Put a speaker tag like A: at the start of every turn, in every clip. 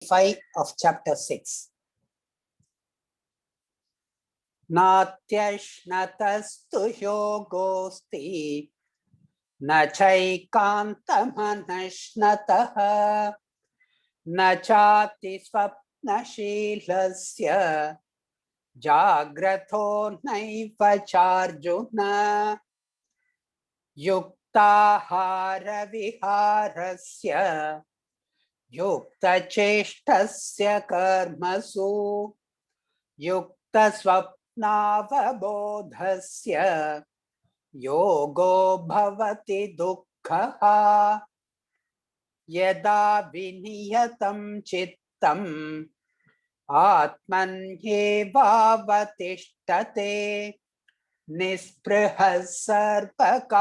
A: 5 of chapter 6. नात्यश्नतस्तु योगोऽस्ति न चैकान्तमनश्नतः न चाति स्वप्नशीलस्य जाग्रतो नैव चार्जुन युक्ताहारविहारस्य युक्तचेष्टस्य कर्मसु युक्तस्वप्नावबोधस्य योगो भवति दुःखः यदा विनियतं चित्तम् आत्मन्येवावतिष्ठते निःस्पृहः सर्वकामेभ्यः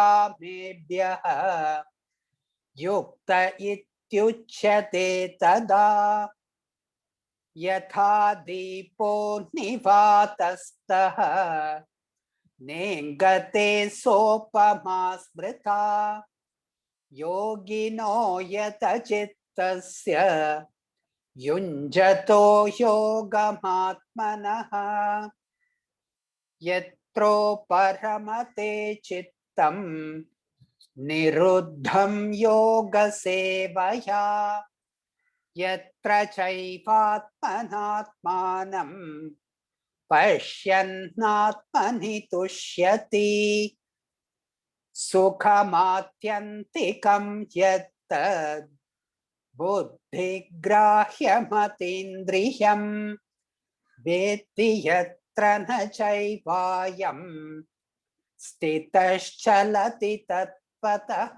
A: युक्त इत्युच्यते तदा यथा दीपो निवातस्तः नेङ्गते सोपमा स्मृता योगिनो यतचित्तस्य युञ्जतो योगमात्मनः यत्रो परमते चित्तं निरुद्धं योगसेवया यत्र चैवात्मनात्मानं पश्यन्नात्मनि तुष्यति सुखमात्यन्तिकं यत्तद् बुद्धिग्राह्यमतीन्द्रियं वेत्ति यत्र न चैवायं स्थितश्चलति तत्त्वतः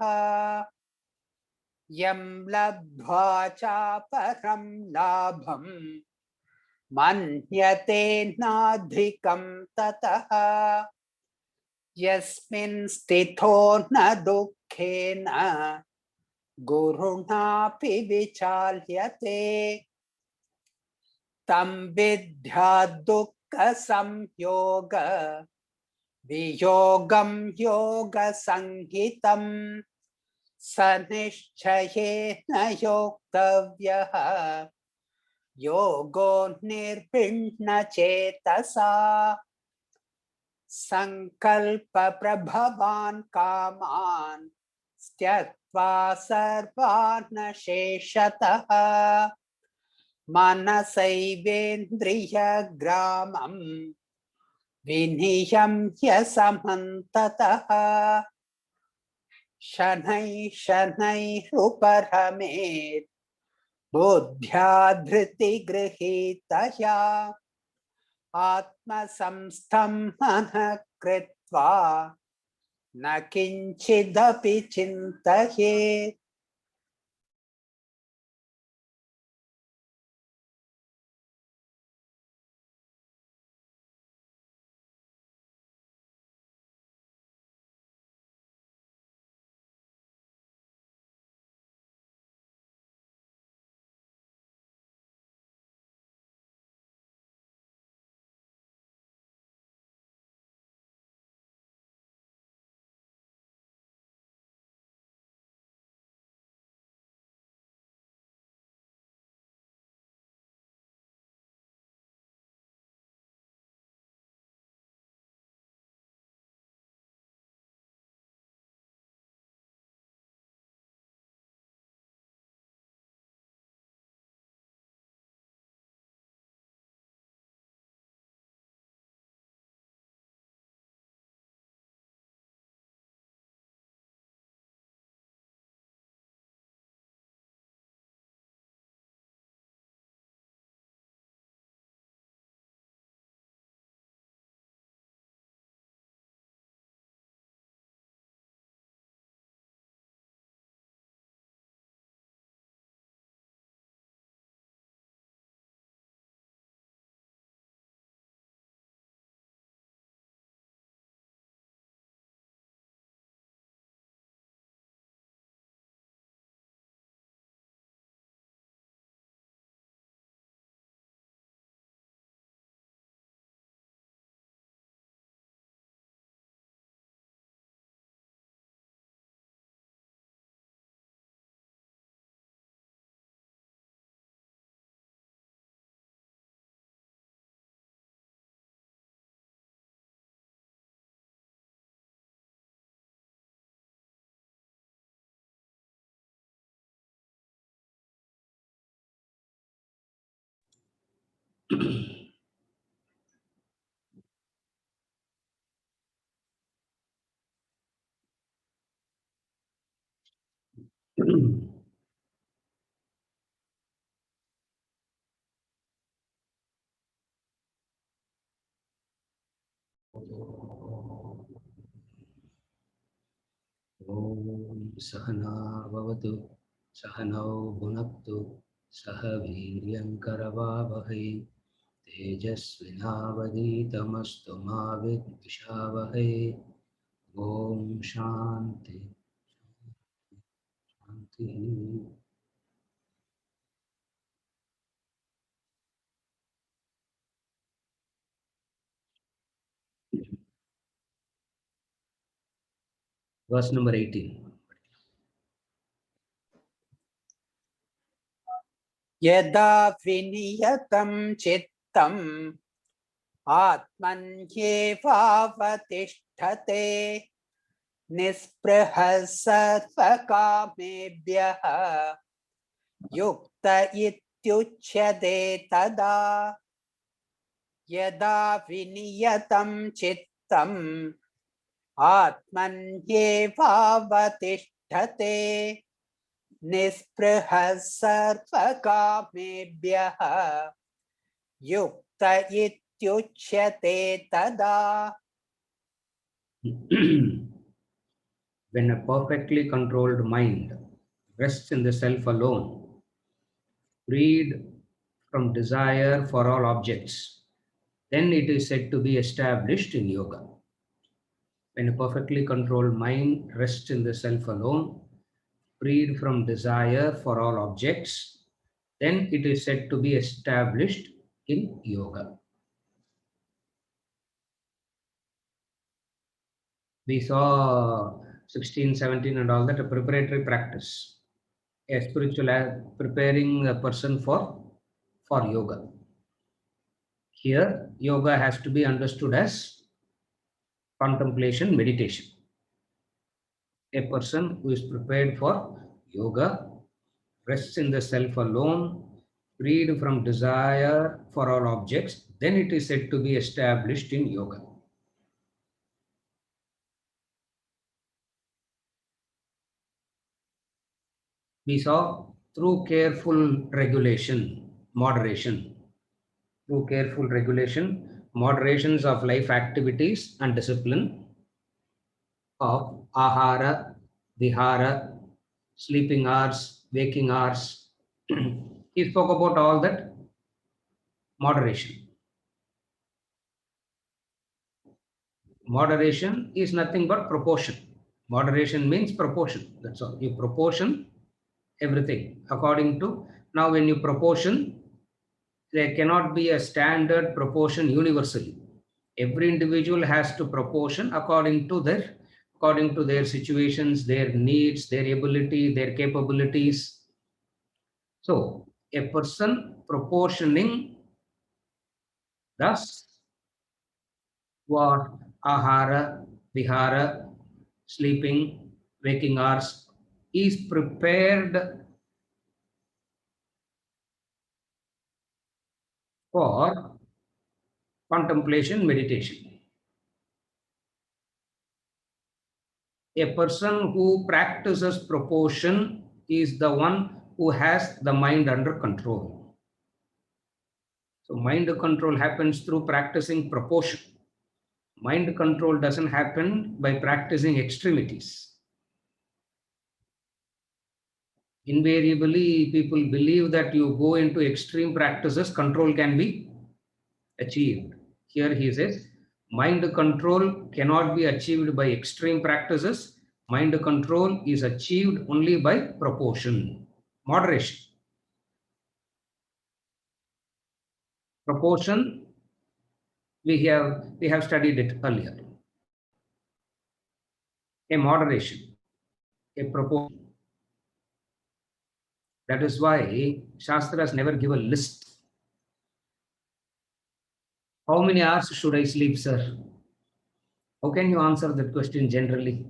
A: यं लब्ध्वा चापरं लाभं मन्यते नाधिकं ततः यस्मिन् स्थितो न दुःखेन गुरुणापि विचाल्यते तं विद्या दुःखसंयोग वियोगं योगसंहितं स निश्चयेन योक्तव्यः योगो निर्भिन्नचेतसा संकल्पप्रभवान् कामान् त्यक्त्वा सर्वान् शेषतः मनसैवेन्द्रियग्रामं विनियम्य समन्ततः शनैः शनैरुपरमेत् बुद्ध्या धृतिगृहीतया आत्मसंस्थं मनः कृत्वा न किञ्चिदपि चिन्तयेत्।
B: Om Sahana Bhavatu Sahanau Bhunaktu Saha Viryan Karavavahai Tejasvinavaditamastu ma vidvishavahai. Om Shanti Shanti. Verse number 18.
A: Yada viniyatam chittam atmanyevavatisthate nisprahas sarvakamebhyah yukta ityuchyate tada. Yada viniyatam chittam atmanyevavatisthate nisprahas sarvakamebhyah yukta ityuchyate tada.
B: When a perfectly controlled mind rests in the self alone, freed from desire for all objects, then it is said to be established in yoga. When a perfectly controlled mind rests in the self alone, freed from desire for all objects, then it is said to be established in yoga. We saw 16, 17 and all that, a preparatory practice, a spiritual preparing a person for yoga. Here, yoga has to be understood as contemplation, meditation. A person who is prepared for yoga rests in the self alone, freed from desire for all objects, then it is said to be established in yoga. We saw through careful regulation, moderation, through careful regulation, moderations of life activities and discipline of ahara, vihara, sleeping hours, waking hours. He spoke about all that moderation. Moderation is nothing but proportion. Moderation means proportion. That's all. You proportion everything according to. Now, when you proportion, there cannot be a standard proportion universally. Every individual has to proportion according to their situations, their needs, their ability, their capabilities. So, a person proportioning thus what ahara, vihara, sleeping, waking hours is prepared for contemplation, meditation. A person who practices proportion is the one who has the mind under control. So mind control happens through practicing proportion. Mind control doesn't happen by practicing extremities. Invariably, people believe that you go into extreme practices, control can be achieved. Here he says, mind control cannot be achieved by extreme practices. Mind control is achieved only by proportion, moderation. Proportion, we have studied it earlier. A moderation, a proportion. That is why Shastras never give a list. How many hours should I sleep, sir? How can you answer that question generally?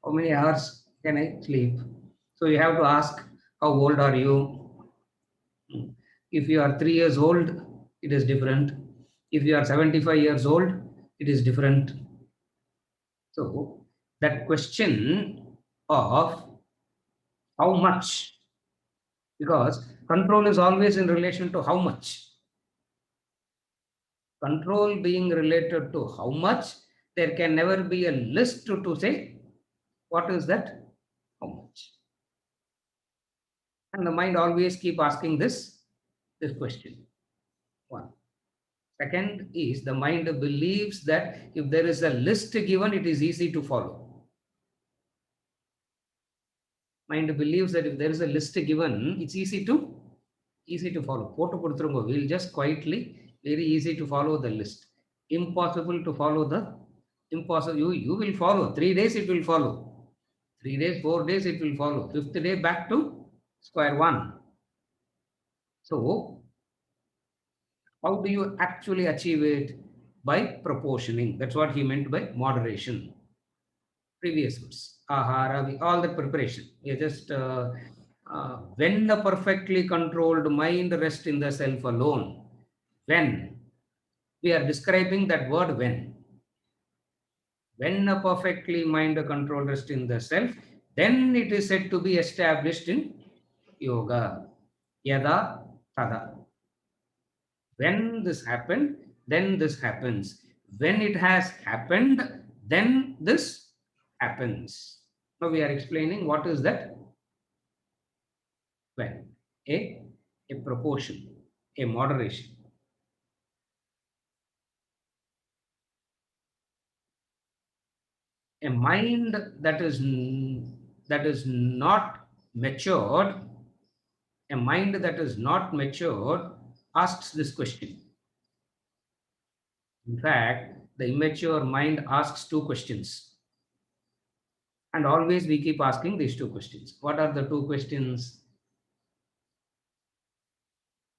B: How many hours can I sleep? So you have to ask, how old are you? If you are 3 years old, it is different. If you are 75 years old, it is different. So that question of how much, because control is always in relation to how much. Control being related to how much, there can never be a list to say, what is that? How much? And the mind always keep asking this question. One. Second is the mind believes that if there is a list given, it is easy to follow. Mind believes that if there is a list given, it's easy to follow. We'll just quietly, very easy to follow the list. Impossible to follow the impossible. You will follow. 3 days it will follow. 3 days, 4 days it will follow. 5th day back to square one. So how do you actually achieve it? By proportioning. That's what he meant by moderation. Previous words. Ahara, all the preparation. You just when the perfectly controlled mind rests in the self alone. When we are describing that word when a perfectly mind controlled rests in the self, then it is said to be established in yoga. Yada tada. When this happened, then this happens. When it has happened, then this happens. Now we are explaining what is that when. A proportion, a moderation. A mind that is not matured, a mind that is not matured asks this question. In fact, the immature mind asks two questions. And always we keep asking these two questions. What are the two questions?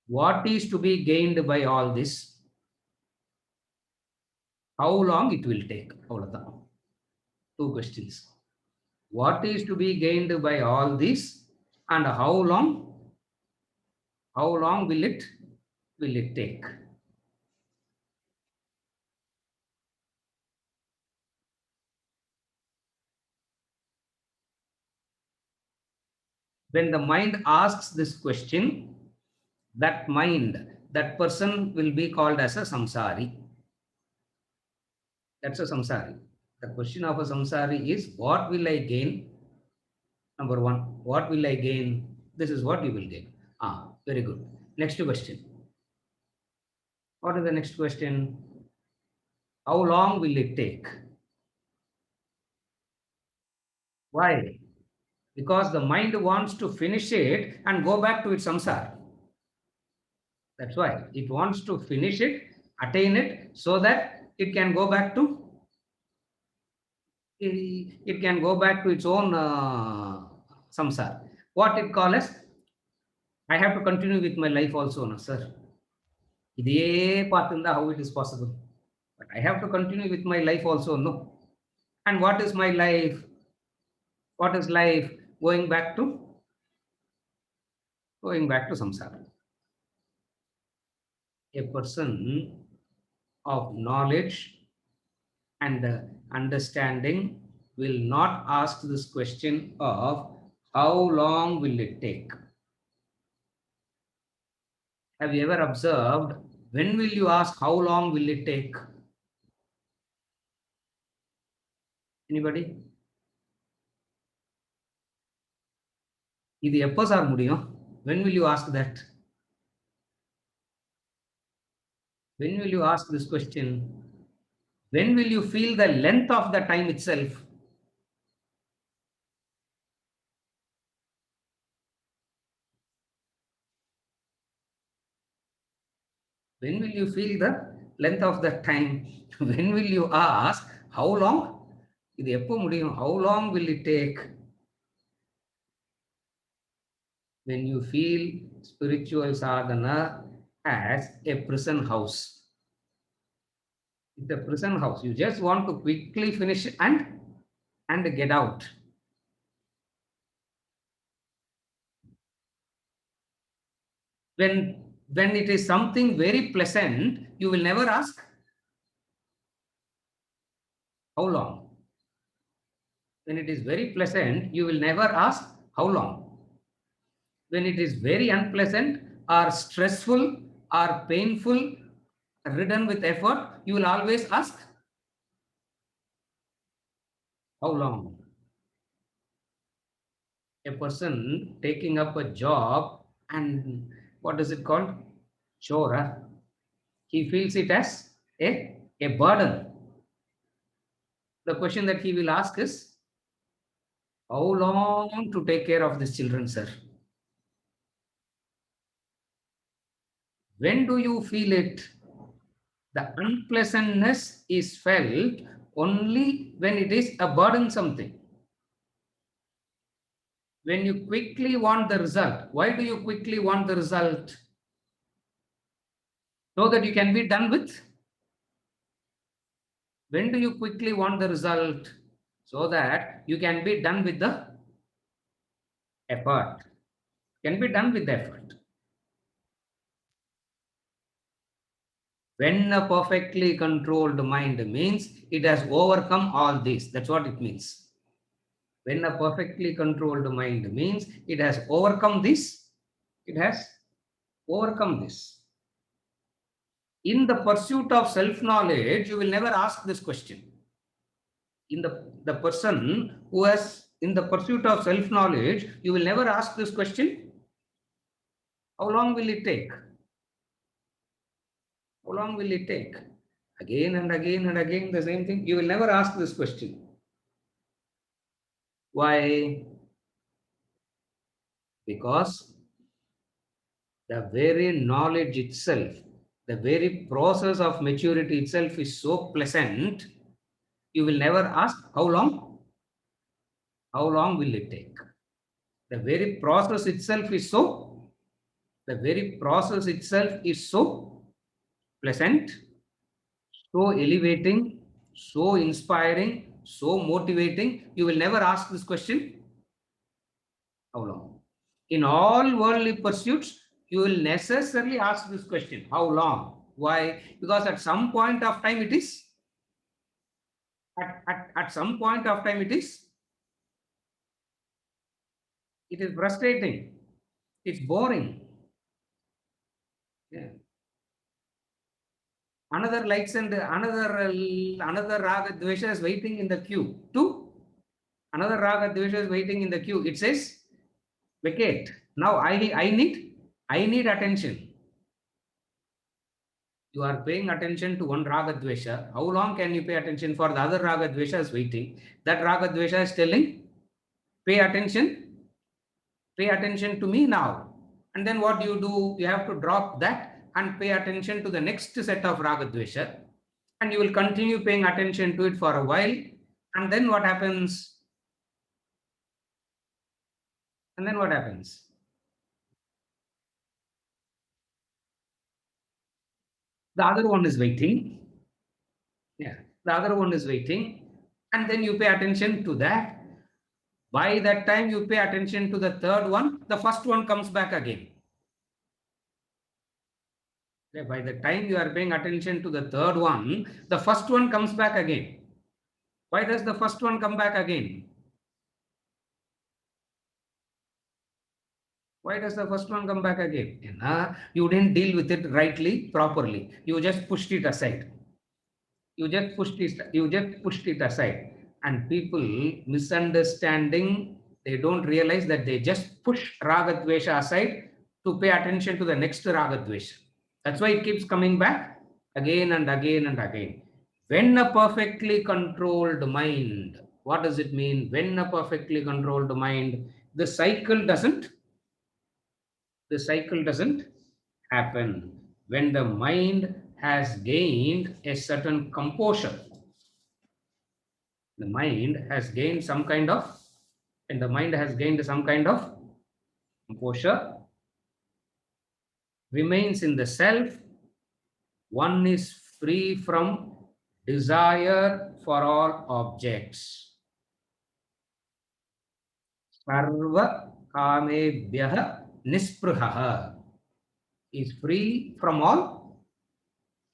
B: What is to be gained by all this? How long it will take? Two questions. What is to be gained by all this, and how long will it take? When the mind asks this question, that person will be called as a samsari. That's a samsari. The question of a samsari is, what will I gain? Number one, what will I gain? This is what you will gain. Very good. Next question. What is the next question? How long will it take? Why? Because the mind wants to finish it and go back to its samsara. That's why it wants to finish it, attain it, so that it can go back to its own samsara. What it calls as, I have to continue with my life also, no, sir. Iday pathunda how it is possible. But I have to continue with my life also, no. And what is my life? What is life? Going back to samsara. A person of knowledge and understanding will not ask this question of how long will it take. Have you ever observed, when will you ask how long will it take? Anybody? இது எப்போ sir முடியும்? When will you ask that? When will you ask this question? When will you feel the length of the time itself? When will you feel the length of the time? When will you ask how long? இது எப்போ முடியும்? How long will it take? When you feel spiritual sadhana as a prison house. It's a prison house. You just want to quickly finish and get out. When when it is something very pleasant, you will never ask how long. When it is very pleasant, you will never ask how long. When it is very unpleasant or stressful or painful, ridden with effort, you will always ask how long. A person taking up a job and what is it called? Chore. He feels it as a burden. The question that he will ask is, how long to take care of these children, sir? When do you feel it? The unpleasantness is felt only when it is a burdensome thing. When you quickly want the result, why do you quickly want the result? So that you can be done with. When do you quickly want the result? So that you can be done with the effort. Can be done with the effort. When a perfectly controlled mind means it has overcome all this. That's what it means. When a perfectly controlled mind means it has overcome this. It has overcome this. In the pursuit of self-knowledge, you will never ask this question. In the person who has, in the pursuit of self-knowledge, you will never ask this question. How long will it take? How long will it take? Again and again and again the same thing. You will never ask this question. Why? Because the very knowledge itself, the very process of maturity itself is so pleasant, you will never ask how long? How long will it take? The very process itself is so, the very process itself is so pleasant, so elevating, so inspiring, so motivating. You will never ask this question, how long? In all worldly pursuits, you will necessarily ask this question, how long? Why? Because at some point of time it is, at some point of time it is frustrating, it's boring. Yeah. Another likes and another raga dvesha is waiting in the queue. Two, another raga dvesha is waiting in the queue. It says, vacate. Now I need attention. You are paying attention to one raga dvesha. How long can you pay attention for the other raga dvesha is waiting? That raga dvesha is telling, pay attention to me now. And then what do? You have to drop that and pay attention to the next set of raga dvesha. And you will continue paying attention to it for a while. And then what happens? And then what happens? The other one is waiting. Yeah, the other one is waiting. And then you pay attention to that. By that time you pay attention to the third one, the first one comes back again. Okay, by the time you are paying attention to the third one, the first one comes back again. Why does the first one come back again? Why does the first one come back again? You didn't deal with it rightly, properly. You just pushed it aside. You just pushed it aside. And people misunderstanding, they don't realize that they just push raga dvesha aside to pay attention to the next raga dvesha. That's why it keeps coming back again and again and again. When a perfectly controlled mind, what does it mean? When a perfectly controlled mind, the cycle doesn't happen. When the mind has gained a certain composure, the mind has gained some kind of, and the mind has gained some kind of composure, remains in the self, one is free from desire for all objects. Sarva kamebhyah nisprahah. is free from all,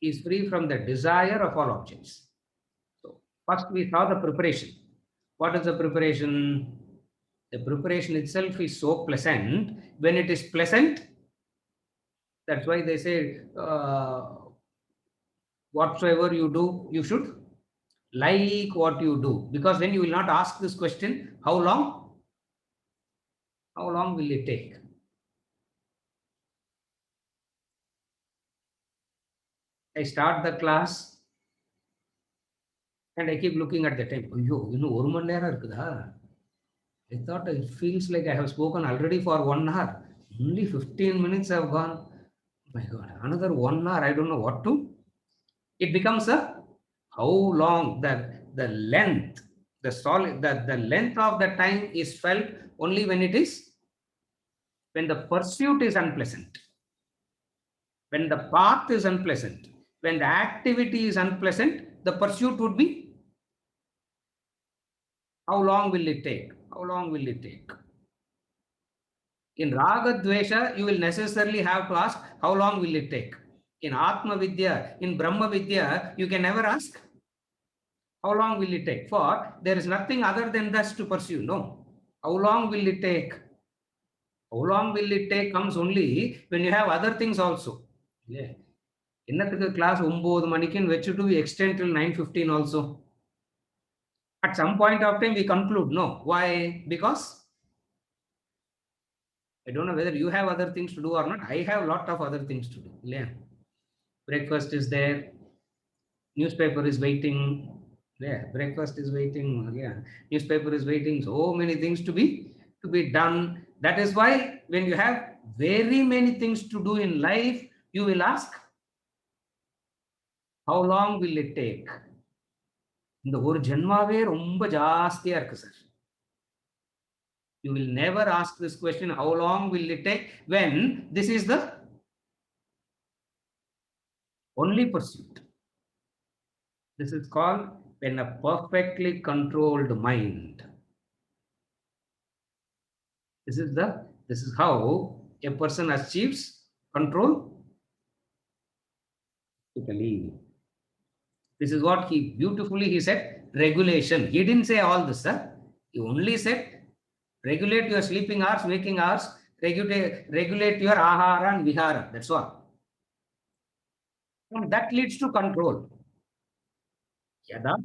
B: is free from the desire of all objects. So first we saw the preparation. What is the preparation? The preparation itself is so pleasant. When it is pleasant, that's why they say, whatsoever you do, you should like what you do, because then you will not ask this question, how long? How long will it take? I start the class and I keep looking at the time. Ayyo, ஒரு மணி நேரம் இருக்குதா? I thought it feels like I have spoken already for 1 hour. Only 15 minutes have gone. My God, another 1 hour, I don't know what to. It becomes a how long, the length, the solid, the length of the time is felt only when it is, when the pursuit is unpleasant, when the path is unpleasant, when the activity is unpleasant, the pursuit would be, how long will it take? How long will it take? In Raga Dvesha, you will necessarily have to ask, how long will it take? In Atma Vidya, in Brahma Vidya, you can never ask, how long will it take? For there is nothing other than thus to pursue. No. How long will it take? How long will it take comes only when you have other things also. Yeah. என்னத்துக்கு class 9 மணிக்குன்னு வெச்சுட்டு we extend till 9:15 also. At some point of time we conclude. No. Why? Because I don't know whether you have other things to do or not. I have a lot of other things to do. Yeah. Breakfast is there. Newspaper is waiting. Yeah. Breakfast is waiting. Yeah. Newspaper is waiting. So many things to be done. That is why when you have very many things to do in life, you will ask, how long will it take? இந்த ஒரு ஜென்மாவே ரொம்ப ஜாஸ்தியா இருக்கு sir. You will never ask this question, how long will it take, when this is the only pursuit. This is called when a perfectly controlled mind. This is how a person achieves control. This is what he beautifully he said, regulation. He didn't say all this, sir. He only said, regulate your sleeping hours, waking hours, regulate your ahara and vihara. That's all. And that leads to control. Yada,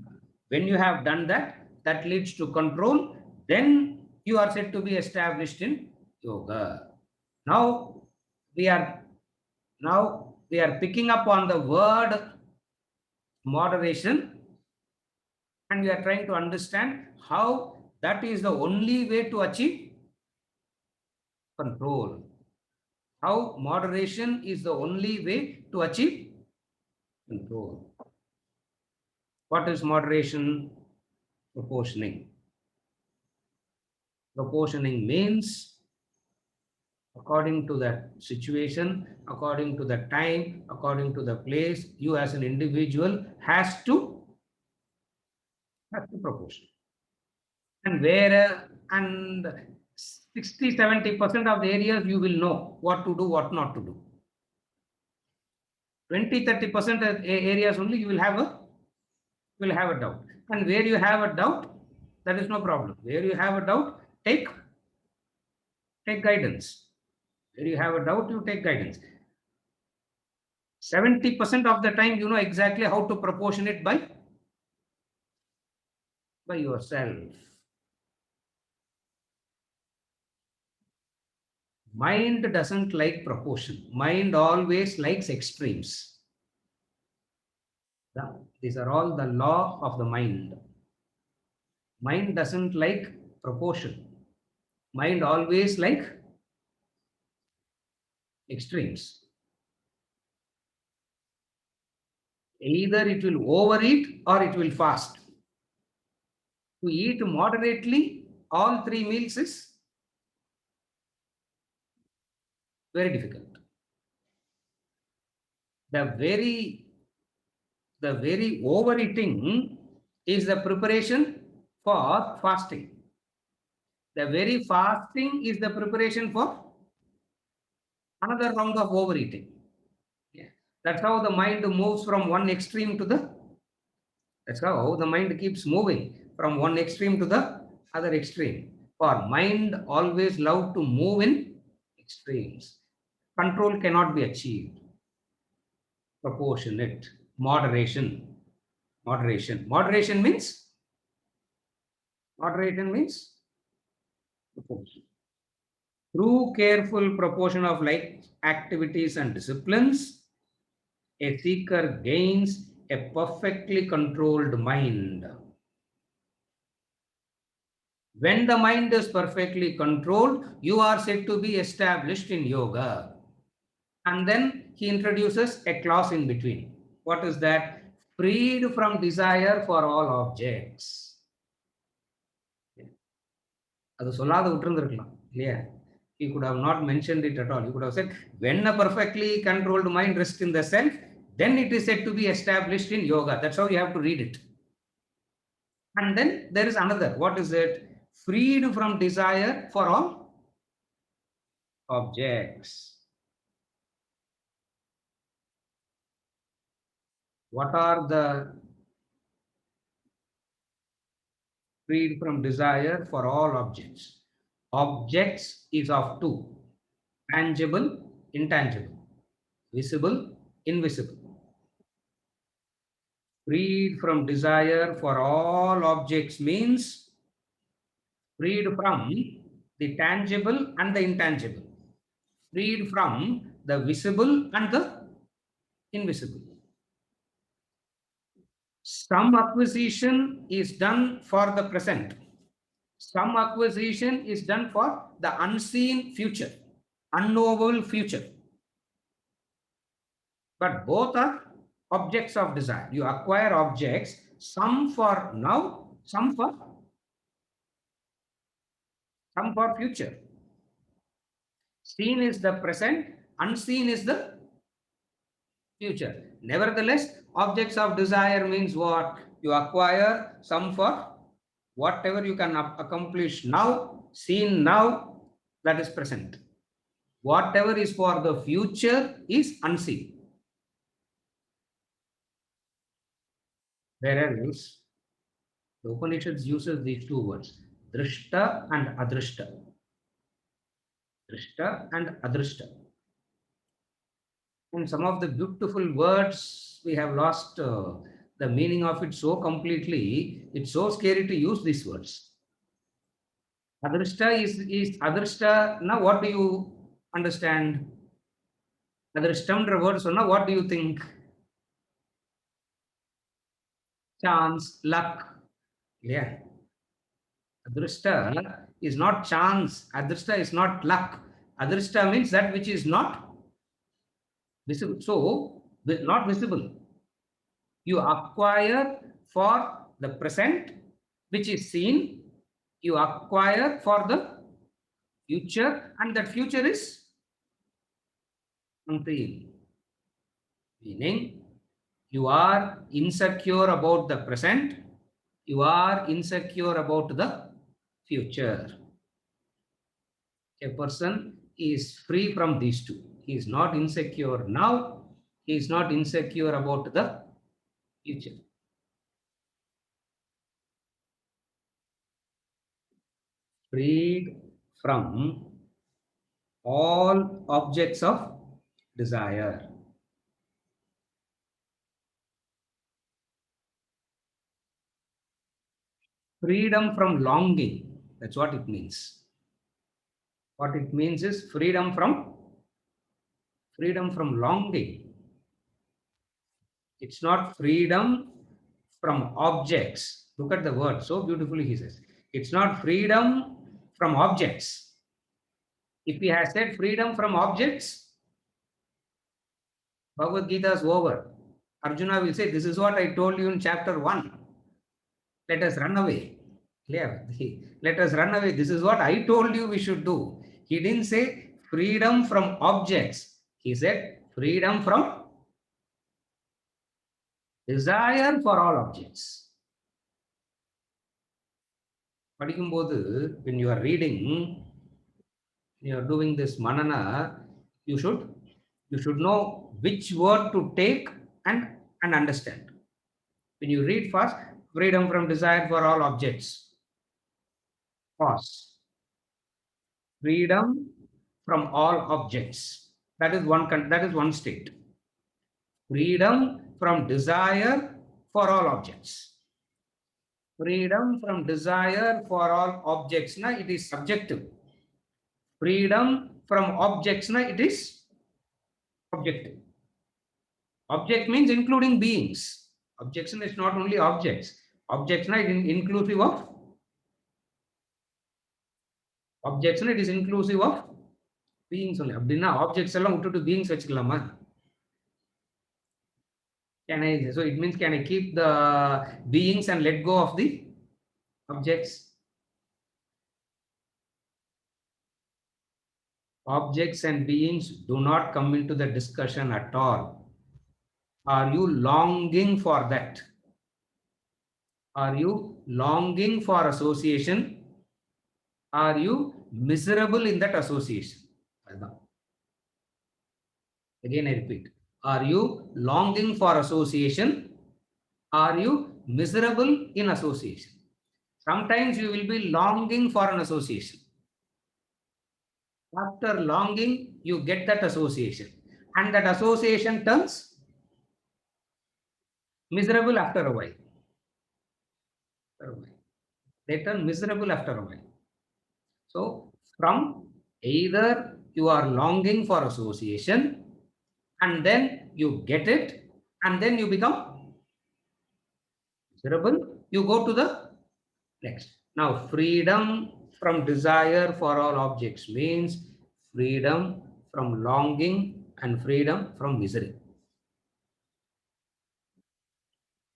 B: when you have done that, that leads to control, then you are said to be established in yoga. Now we are picking up on the word moderation, and we are trying to understand how that is the only way to achieve control. How moderation is the only way to achieve control. What is moderation? Proportioning. Proportioning means according to the situation, according to the time, according to the place, you as an individual has to proportion. And where and 60-70% of the areas you will know what to do, what not to do. 20-30% of areas only you will have a doubt. And where you have a doubt, that is no problem. Where you have a doubt, take guidance. Where you have a doubt, you take guidance. 70% of the time you know exactly how to proportion it by yourself. Mind doesn't like proportion. Mind always likes extremes. These are all the law of the mind. Mind doesn't like proportion. Mind always like extremes. Either it will overeat or it will fast. To eat moderately all 3 meals is very difficult. The very overeating is the preparation for fasting. The very fasting is the preparation for another round of overeating. Yeah. That's how the mind moves from one extreme to the, that's how the mind keeps moving from one extreme to the other extreme. For mind always love to move in extremes. Control cannot be achieved. Proportionate, moderation. Moderation means proportion. Through careful proportion of like activities and disciplines, a seeker gains a perfectly controlled mind. When the mind is perfectly controlled, you are said to be established in yoga. And then he introduces a clause in between. What is that? Freed from desire for all objects. அது சொல்லாத விட்டுருந்துருக்கலாம் இல்லையா? He could have not mentioned it at all. He could have said, when a perfectly controlled mind rests in the self, then it is said to be established in yoga. That's how you have to read it. And then there is another. What is it? Freed from desire for all objects. What are the freed from desire for all objects? Objects is of two: tangible, intangible, visible, invisible. Freed from desire for all objects means freed from the tangible and the intangible, freed from the visible and the invisible. Some acquisition is done for the present. Some acquisition is done for the unseen future, unknowable future. But both are objects of desire. You acquire objects, some for now, some for future. Seen is the present, unseen is the future. Nevertheless, objects of desire means what? You acquire some for whatever you can accomplish now, seen now, that is present. Whatever is for the future is unseen. Whereas the Upanishads uses these two words, drishta and adrishta. Drishta and adrishta. And some of the beautiful words, we have lost the meaning of it so completely. It's so scary to use these words. Adrishta is adrishta. Now, what do you understand? Adrishtam word, so now what do you think? Chance, luck. Yeah. Adrishta is not chance. Adrishta is not luck. Adrishta means that which is not visible. So, not visible. You acquire for the present, which is seen. You acquire for the future, and that future is unseen. Meaning, you are insecure about the present. You are insecure about the future. A person is free from these two. He is not insecure now. He is not insecure about the future. Freed from all objects of desire. Freedom from longing. That's what it means. What it means is freedom from longing. It's not freedom from objects. Look at the word, so beautifully he says. It's not freedom from objects. If he has said freedom from objects, Bhagavad Gita is over. Arjuna will say, this is what I told you in chapter 1. Let us run away. Yeah, let us run away. This is what I told you we should do. He didn't say freedom from objects. He said freedom from desire for all objects. படிக்கும்போது, when you are reading, you are doing this manana, You should know which word to take and understand. When you read fast, freedom from desire for all objects. Pause. Freedom from all objects. That is one state. Freedom from desire for all objects. Freedom from desire for all objects. Now it is subjective. Freedom from objects. Now it is objective. Object means including beings. Objection is not only objects. Objects now it is inclusive of objects. Now it is inclusive of beings only. அப்படின்னா objects எல்லாம் விட்டுட்டு beings வச்சுக்கலாமா? Can I? So it means can I keep the beings and let go of the objects? Objects and beings do not come into the discussion at all. Are you longing for that? Are you longing for association? Are you miserable in that association? Again, I repeat. Are you longing for association? Are you miserable in association? Sometimes you will be longing for an association. After longing, you get that association. And that association turns miserable after a while. They turn miserable after a while. So, from either you are longing for association and then you get it and then you become miserable, you go to the next. Now, freedom from desire for all objects means freedom from longing and freedom from misery.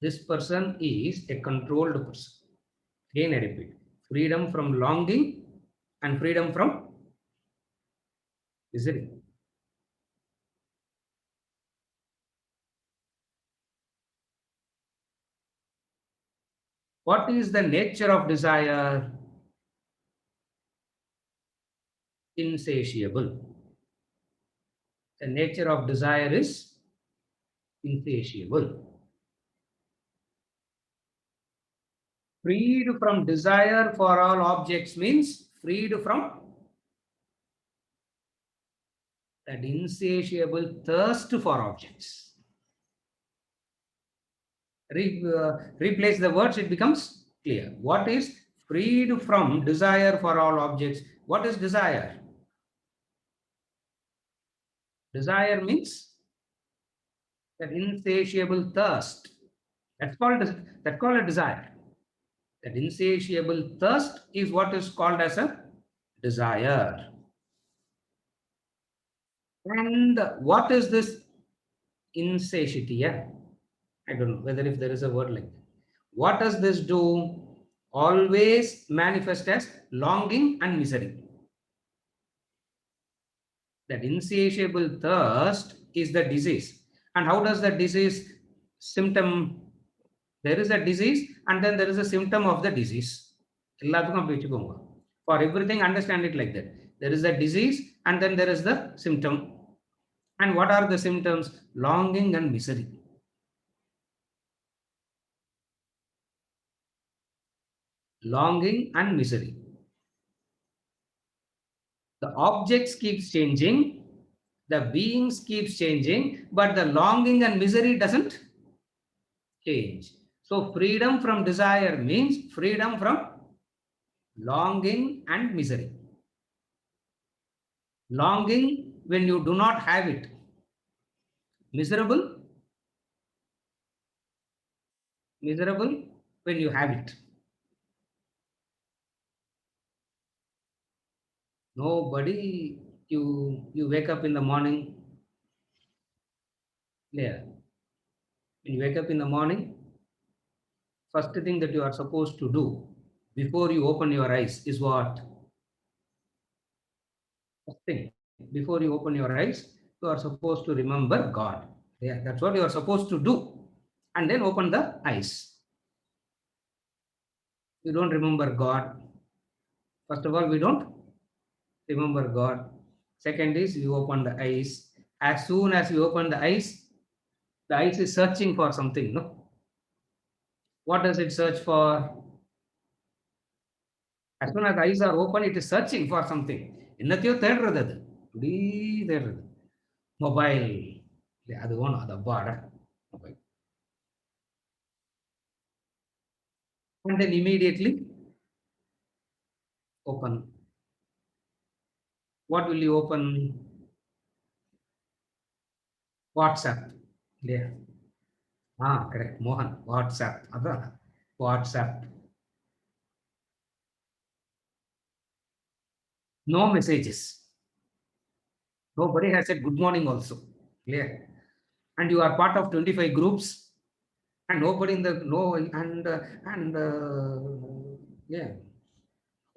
B: This person is a controlled person. Again, I repeat, freedom from longing and freedom from misery. What is the nature of desire? Insatiable. The nature of desire is insatiable. Freed from desire for all objects means freed from that insatiable thirst for objects. Replace the words, it becomes clear. What is freed from desire for all objects? What is desire? Desire means that insatiable thirst. That's called a desire. That insatiable thirst is what is called as a desire. And what is this insatiety? Yeah? I don't know whether if there is a word like that. What does this do? Always manifest as longing and misery. That insatiable thirst is the disease. And how does the disease symptom? There is a disease and then there is a symptom of the disease. For everything, understand it like that. There is a disease and then there is the symptom. And what are the symptoms? Longing and misery. Longing and misery. The objects keeps changing, the beings keeps changing, but the longing and misery doesn't change. So freedom from desire means freedom from longing and misery. Longing when you do not have it. Miserable when you have it. Nobody, you wake up in the morning. Yeah. When you wake up in the morning, first thing that you are supposed to do before you open your eyes is what? First thing, before you open your eyes, you are supposed to remember God. Yeah, that's what you are supposed to do. And then open the eyes. You don't remember God. First of all, we don't remember God. Second is you open the eyes. As soon as you open the eyes is searching for something, no? What does it search for? As soon as eyes are open, it is searching for something. என்னத்தையோ தேடுறது அது. இப்படி தேடுறது. Mobile. அது வேணும், அது அப்பாட. Mobile. And then immediately open. What will you open? WhatsApp. Yeah. Correct. Mohan. WhatsApp. அதான். WhatsApp. No messages. Nobody has said good morning also. Clear. And you are part of 25 groups, and nobody in the no and yeah.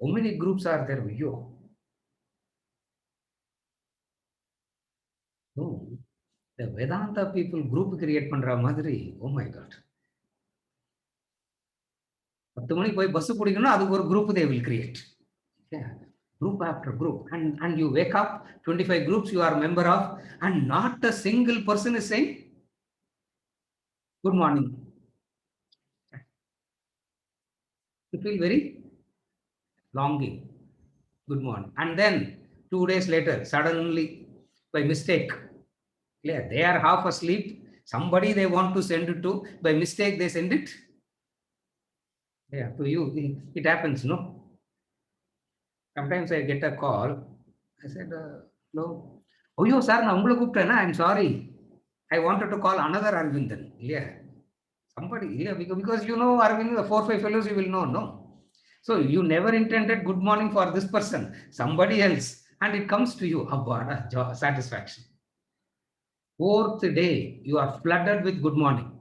B: How many groups are there? Yo. No. The Vedanta people group create பண்ற மாதிரி. Oh my God. 10 மணிக்கு போய் bus பிடிக்கணும், அதுக்கு ஒரு group they will create. Yeah. Group after group, and you wake up 25 groups you are a member of, and not a single person is saying good morning. You feel very longing. Good morning. And then 2 days later, suddenly by mistake, clear, they are half asleep, somebody they want to send it to, by mistake they send it. Yeah, to you. It happens, no? Sometimes I get a call. I said, no. Oh, yo, sir, I'm sorry. I wanted to call another Arvindan. Yeah. Somebody, yeah, because you know Arvind, the 4-5 fellows you will know, no? So you never intended good morning for this person, somebody else, and it comes to you, satisfaction. Fourth day, you are flooded with good morning.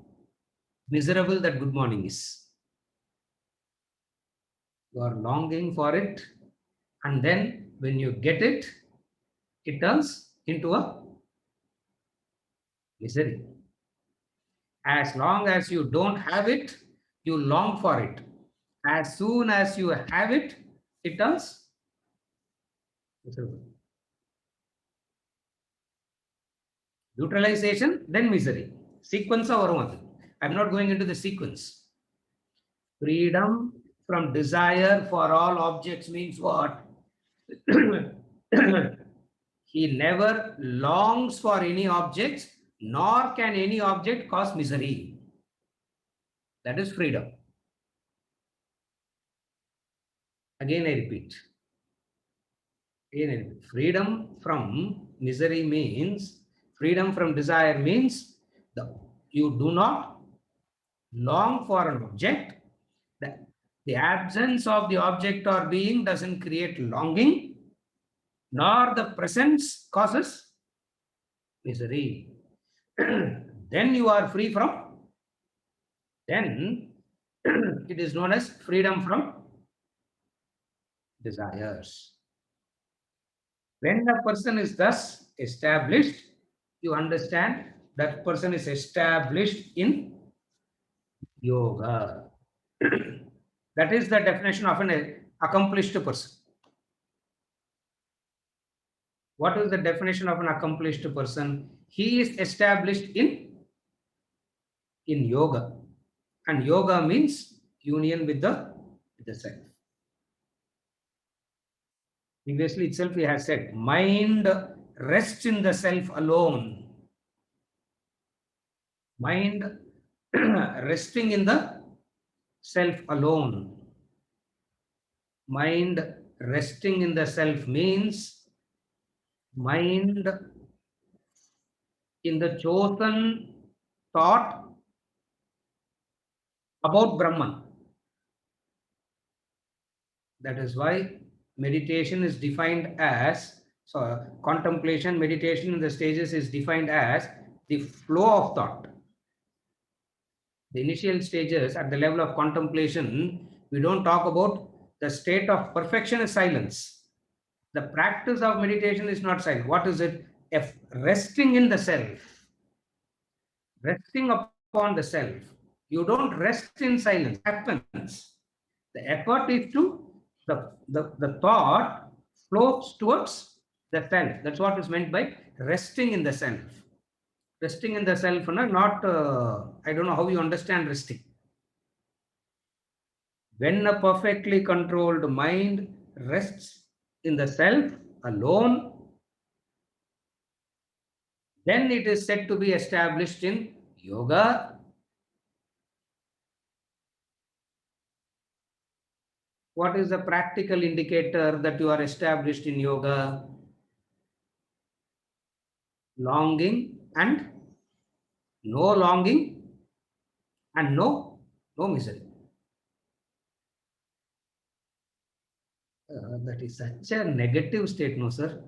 B: Miserable that good morning is. You are longing for it, and then when you get it, it turns into a misery. As long as you don't have it, you long for it. As soon as you have it, it turns miserable. Neutralization, then misery. Sequence varum adu. I'm not going into the sequence. Freedom from desire for all objects means what? He never longs for any objects, nor can any object cause misery. That is freedom. Again I repeat. Freedom from misery means, freedom from desire means, you do not long for an object. The absence of the object or being doesn't create longing, nor the presence causes misery. Then you are free from, then it is known as freedom from desires. When a person is thus established, you understand that person is established in yoga. That is the definition of an accomplished person. What is the definition of an accomplished person? He is established in yoga. And yoga means union with the self. Previously itself he has said, mind rests in the self alone. Mind resting in the self alone. Mind resting in the self means mind in the chosen thought about Brahman. That is why meditation is defined as, so contemplation, meditation in the stages is defined as the flow of thought. The initial stages at the level of contemplation, we don't talk about the state of perfection is silence. The practice of meditation is not silence. What is it? Resting in the self. Resting upon the self. You don't rest in silence. It happens. The effort is to, the thought flows towards The self. That's what is meant by resting in the self. Resting in the self, not, I don't know how you understand resting. When a perfectly controlled mind rests in the self alone, then it is said to be established in yoga. What is the practical indicator that you are established in yoga? Longing and no longing and no misery. That is such a negative state, no, sir.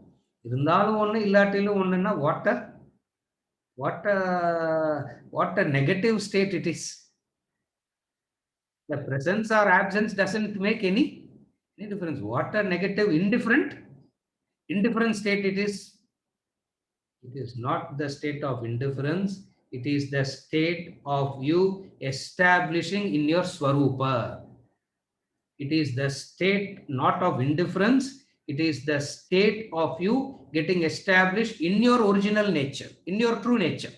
B: இருந்தாலும் ஒண்ணு இல்லாட்டிலும் ஒண்ணுன்னா what a negative state it is. The presence or absence doesn't make any difference. What a negative, indifferent state it is. It is not the state of indifference. It is the state of you establishing in your Swarupa. It is the state not of indifference. It is the state of you getting established in your original nature, in your true nature.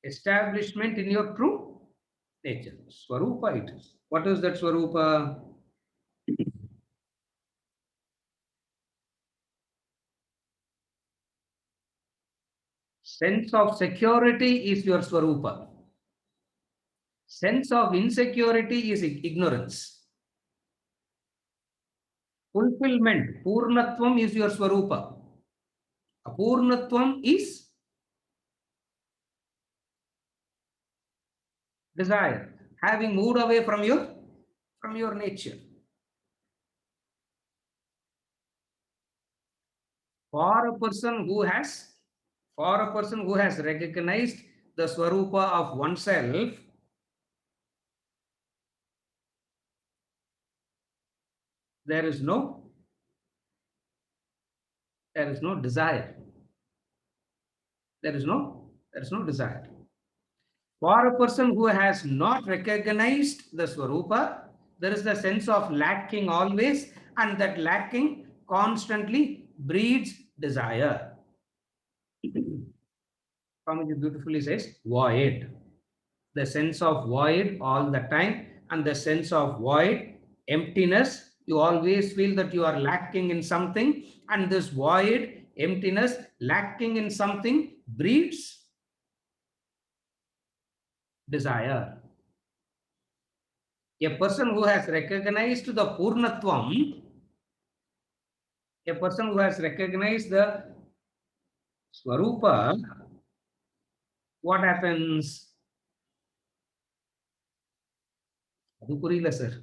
B: Establishment in your true nature. Swarupa it is. What is that Swarupa? Sense of security is your Swarupa. Sense of insecurity is ignorance. Fulfillment, Purnatvam is your Swarupa. Apurnatvam is desire, having moved away from your nature. For a person who has recognized the Swarupa of oneself, there is no desire. There is no desire. For a person who has not recognized the Swarupa, there is the sense of lacking always, and that lacking constantly breeds desire. Swamiji beautifully says, void. The sense of void all the time, and the sense of void, emptiness, you always feel that you are lacking in something, and this void, emptiness, lacking in something breeds desire. A person who has recognized the Purnatvam, a person who has recognized the Swarupa, what happens? Adu puriyala, sir.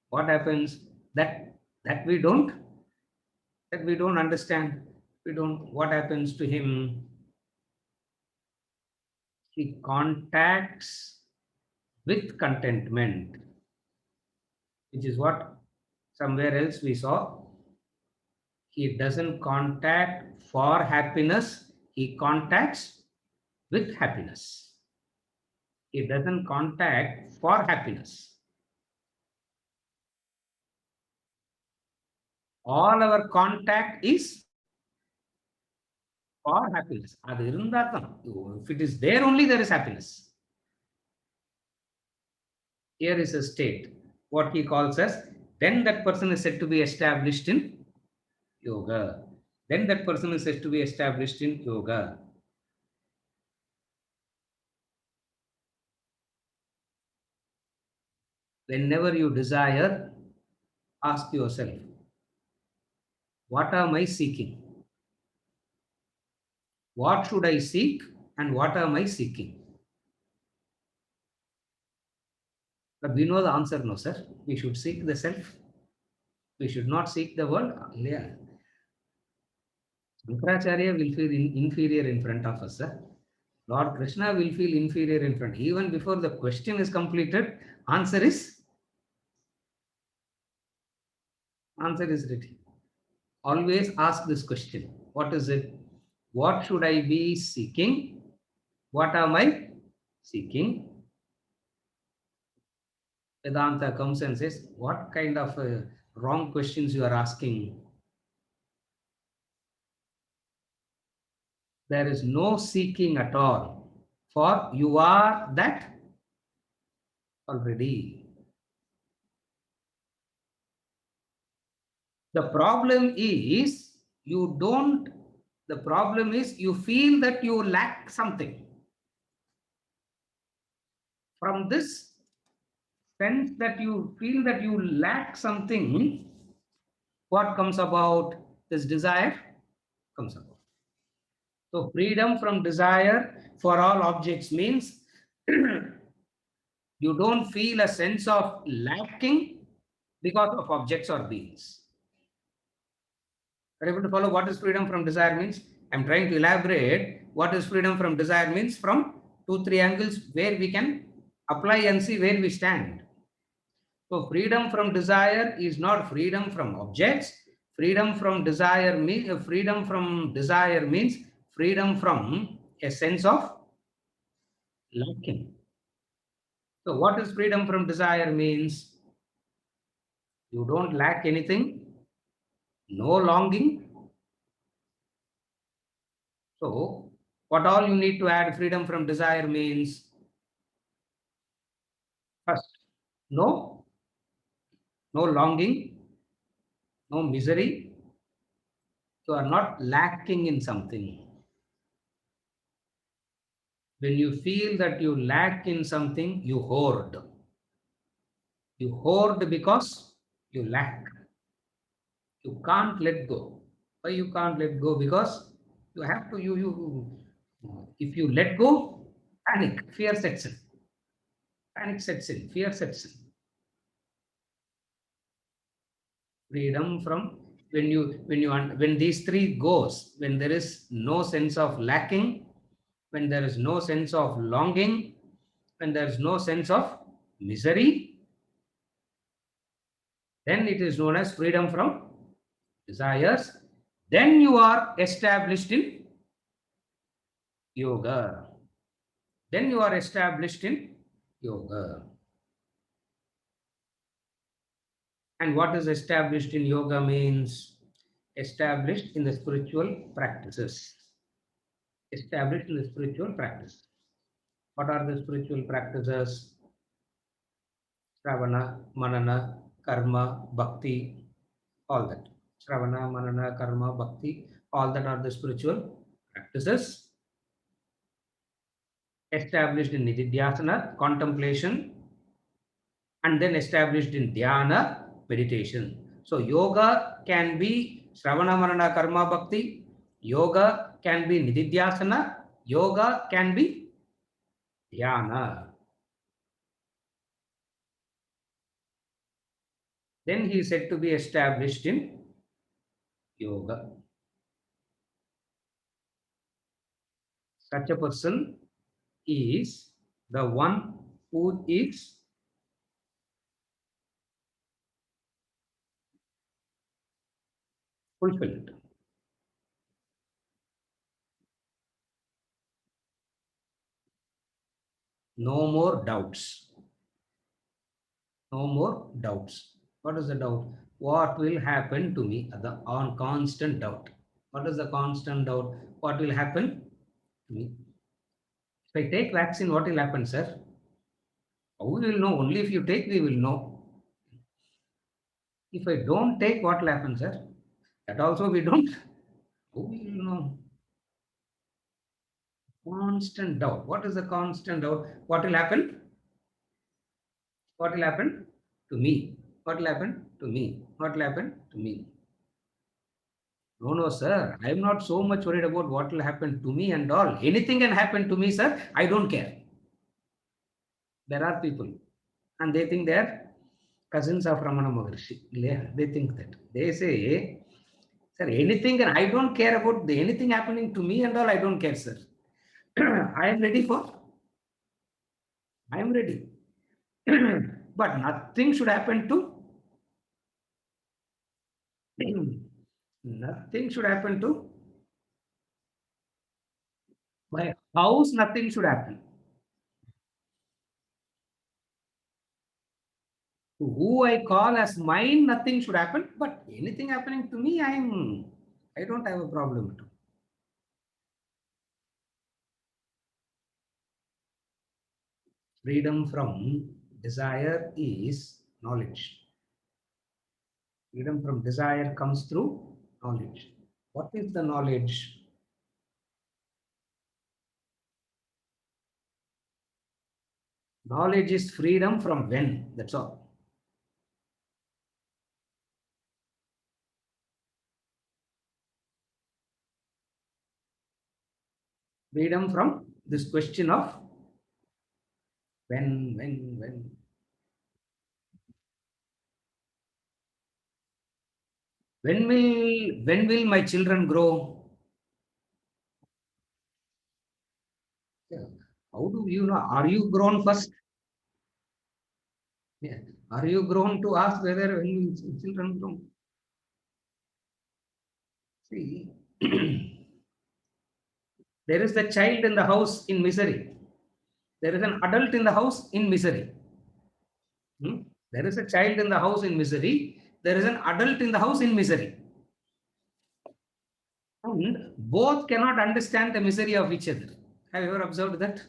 B: What happens? That we don't understand. What happens to him? He contacts with contentment, which is what somewhere else we saw. He doesn't contact for happiness, he contacts with happiness. He doesn't contact for happiness. All our contact is for happiness. If it is there only, there is happiness. Here is a state, what he calls as, then that person is said to be established in yoga. Then that person is said to be established in yoga. Whenever you desire, ask yourself, what am I seeking? What should I seek and what am I seeking? But we know the answer, no, sir. We should seek the self. We should not seek the world. Yeah. Shankaracharya will feel inferior in front of us, sir. Lord Krishna will feel inferior in front. Even before the question is completed, answer is written. Always ask this question. What is it? What should I be seeking? What am I seeking? Vedanta comes and says, what kind of wrong questions you are asking? There is no seeking at all, for you are that already. The problem is the problem is you feel that you lack something. From this sense that you feel that you lack something, what comes about? This desire comes about. So freedom from desire for all objects means you don't feel a sense of lacking because of objects or beings. Are you able to follow what is freedom from desire means? I'm trying to elaborate what is freedom from desire means from 2-3 angles where we can apply and see where we stand. So freedom from desire is not freedom from objects. Freedom from desire means freedom from a sense of lacking. So what is freedom from desire means? You don't lack anything, no longing. So what all you need to add freedom from desire means? First, no longing, no misery. You are not lacking in something. When you feel that you lack in something, you hoard. You hoard because you lack. You can't let go. Why you can't let go? Because you have to, if you let go, panic, fear sets in. Panic sets in, fear sets in. Freedom from when these three goes, when there is no sense of lacking, when there is no sense of longing, when there is no sense of misery, then it is known as freedom from desires. Then you are established in yoga. Then you are established in yoga. And what is established in yoga means? Established in the spiritual practices. Established in the spiritual practice. What are the spiritual practices? Shravana, Manana, Karma, Bhakti, all that. Shravana, Manana, Karma, Bhakti, all that are the spiritual practices. Established in Nididhyasana, contemplation, and then established in Dhyana, meditation. So yoga can be Shravana, Manana, Karma, Bhakti. Yoga can be Nididhyasana. Yoga can be Dhyana. Then he is said to be established in yoga. Such a person is the one who is fulfilled. No more doubts. No more doubts. What is the doubt? What will happen to me? The on constant doubt. What is the constant doubt? What will happen to me? If I take vaccine, what will happen, sir? How we will know? Only if you take, we will know. If I don't take, what will happen, sir? That also we don't. How we will know? Constant doubt. What is the constant doubt? What will happen? What will happen to me? What will happen to me? What will happen to me? No, no, sir. I'm not so much worried about what will happen to me and all. Anything can happen to me, sir. I don't care. There are people, and they think they're cousins of Ramana Maharshi. They think that. They say, sir, anything, and I don't care about anything happening to me and all. I don't care, sir. I am ready for. I am ready. But nothing should happen to. Nothing should happen to my house. Nothing should happen. To who I call as mine, nothing should happen. But anything happening to me, I don't have a problem at all. Freedom from desire is knowledge. Freedom from desire comes through knowledge. What is the knowledge? Knowledge is freedom from when, that's all. Freedom from this question of when. When will my children grow? Yeah. How do you know? Are you grown first? Yeah. Are you grown to ask whether when will children grow? See, there is the child in the house in misery. There is an adult in the house in misery. Hmm? There is a child in the house in misery. There is an adult in the house in misery. And both cannot understand the misery of each other. Have you ever observed that?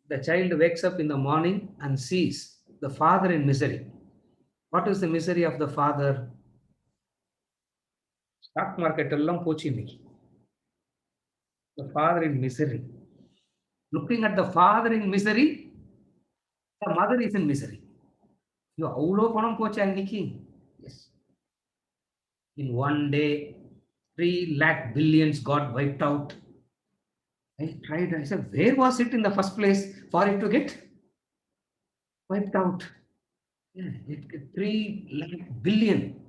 B: The child wakes up in the morning and sees the father in misery. What is the misery of the father? Stock market ellam pochi inniki. The father in misery. Looking at the father in misery, the mother is in misery. You avlo panam pocha inniki. Yes. In one day, 3 lakh billions got wiped out. I tried, I said, where was it in the first place for it to get wiped out? Yeah, 3 lakh billion.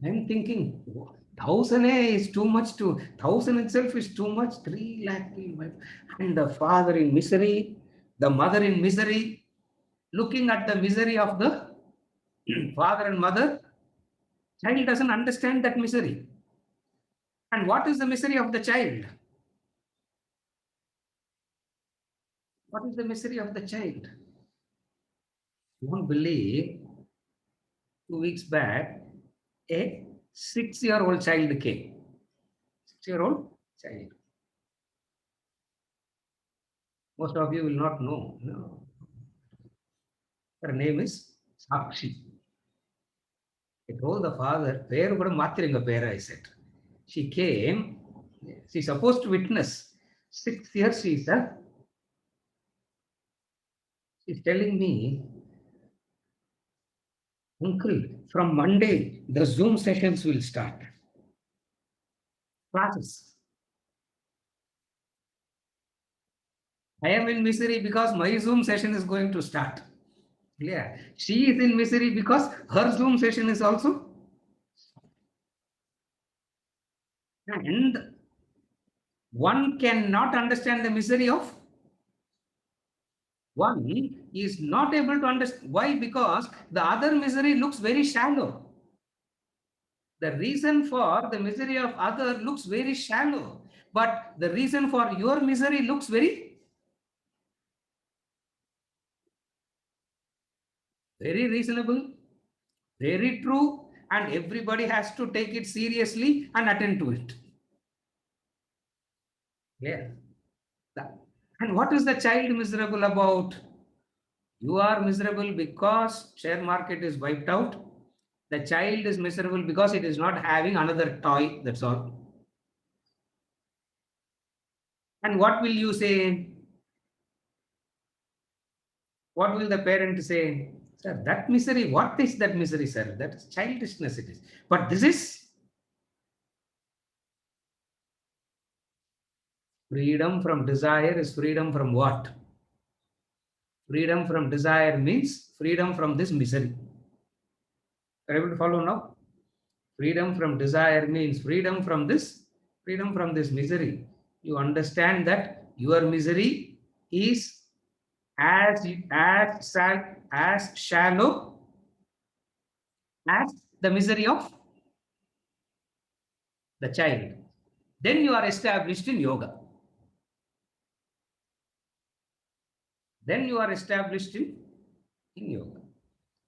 B: I'm thinking, 1,000 is too much, 1,000 itself is too much, 3 lakh being wiped. And the father in misery, the mother in misery, looking at the misery of the father and mother, child doesn't understand that misery. And what is the misery of the child? What is the misery of the child? You won't believe, 2 weeks back, a 6-year-old child came. 6-year-old child. Most of you will not know. No. Her name is Sakshi. I told the father, "Peru kuda maathiringa pera," I said. She came, she's supposed to witness. 6 years she's telling me, "Uncle, from Monday, the Zoom sessions will start. Classes. I am in misery because my Zoom session is going to start." Yeah. She is in misery because her Zoom session is also. And one cannot understand the misery of one is not able to understand. Why? Because the other misery looks very shallow. The reason for the misery of other looks very shallow, but the reason for your misery looks very, very reasonable, very true, and everybody has to take it seriously and attend to it. Yeah. And what is the child miserable about? You are miserable because share market is wiped out. The child is miserable because it is not having another toy. That's all. And what will you say? What will the parent say? Sir, that misery, what is that misery, sir? That is childishness it is. But this is freedom from desire is freedom from what? Freedom from desire means freedom from this misery. Are you able to follow now? Freedom from desire means freedom from this misery. You understand that your misery is as shallow as the misery of the child. Then you are established in yoga. Then you are established in yoga.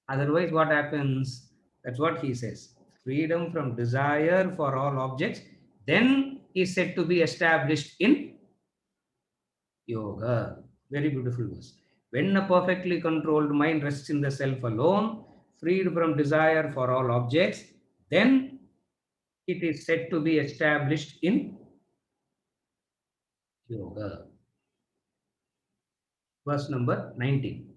B: Otherwise, what happens? That's what he says. Freedom from desire for all objects, then is said to be established in yoga. Very beautiful verse. When a perfectly controlled mind rests in the self alone, freed from desire for all objects, then it is said to be established in yoga. Verse number 19.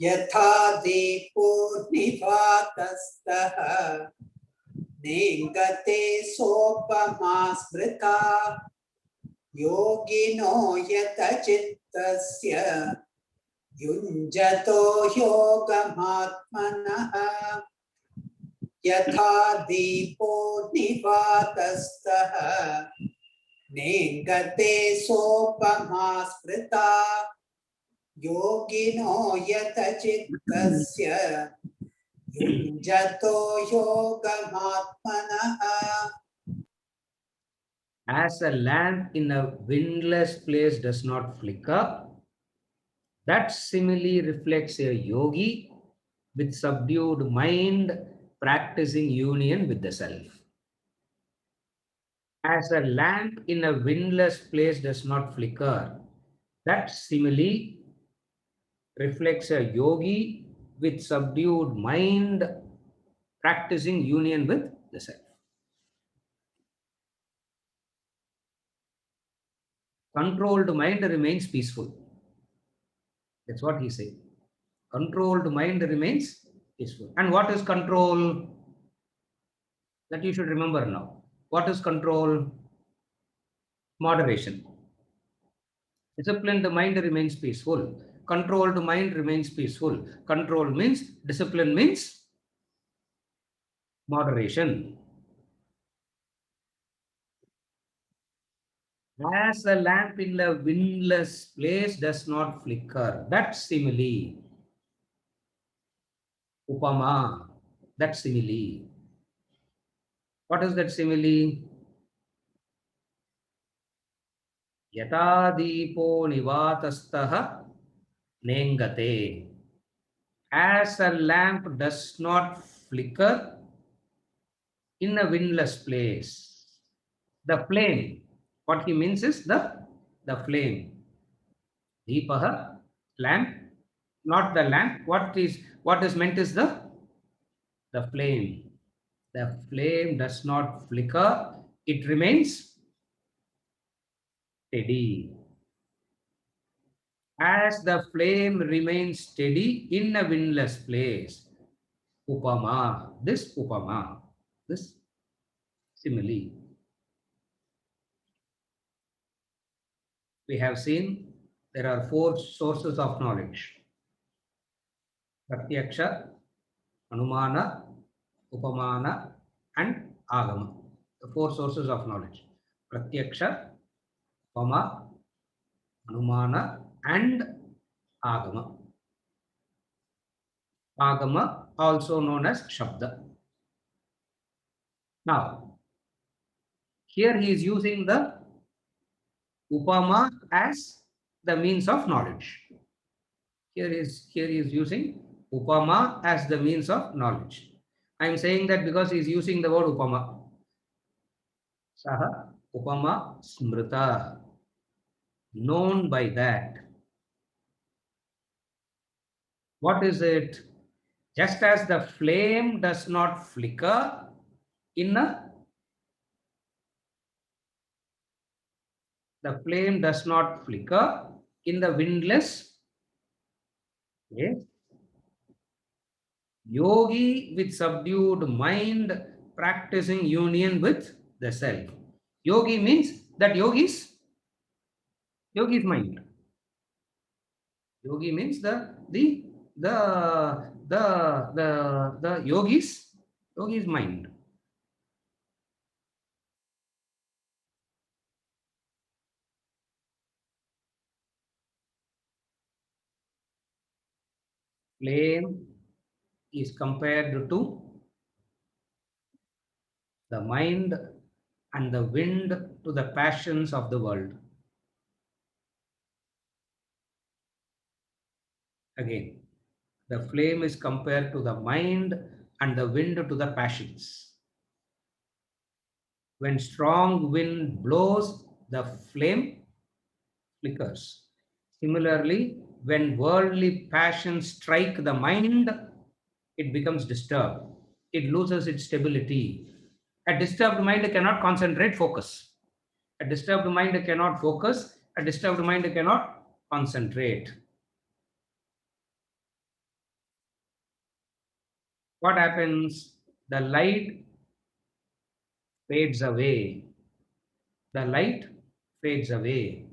A: यथा दीपो निभातस्तः नेङ्गते सोपमा स्मृता योगिनो यतचित्तस्य युञ्जतो योगमात्मनः यथा दीपो निभातस्तः नेङ्गते सोपमा स्मृता योगिनो यतचित्तस्य युञ्जतो योगमात्मनः.
B: As a lamp in a windless place does not flicker, that simile reflects a yogi with subdued mind practicing union with the self. As a lamp in a windless place does not flicker, that simile reflects a yogi with subdued mind practicing union with the self. Controlled mind remains peaceful. That's what he said. Controlled mind remains peaceful. And what is control? That you should remember now. What is control? Moderation. Disciplined mind remains peaceful. Controlled mind remains peaceful. Control means, discipline means moderation. As a lamp in a windless place does not flicker. That simile. Upama. That simile. What is that simile? Yata deepo nivatastaha nengate. As a lamp does not flicker in a windless place. The flame. What he means is the flame. Deepaha, lamp, not the lamp. What is meant is the flame. The flame does not flicker. It remains steady. As the flame remains steady in a windless place, upama, this simile. We have seen there are 4 sources of knowledge: Pratyaksha, Anumana, Upamana, and Agama. The 4 sources of knowledge: Pratyaksha, Upama, Anumana, and Agama. Agama, also known as Shabda. Now, here he is using the Upama as the means of knowledge. Here he is using Upama as the means of knowledge. I am saying that because he is using the word Upama. Saha Upama Smrita. Known by that. What is it? Just as the flame does not flicker in a windless place, yogi with subdued mind practicing union with the self. Yogi means that yogi's mind. Yogi means the yogi's mind. Flame is compared to the mind and the wind to the passions of the world. Again, the flame is compared to the mind and the wind to the passions. When strong wind blows, the flame flickers. Similarly, when worldly passions strike the mind, it becomes disturbed. It loses its stability. A disturbed mind cannot concentrate, focus. A disturbed mind cannot focus. A disturbed mind cannot concentrate. What happens? The light fades away. The light fades away.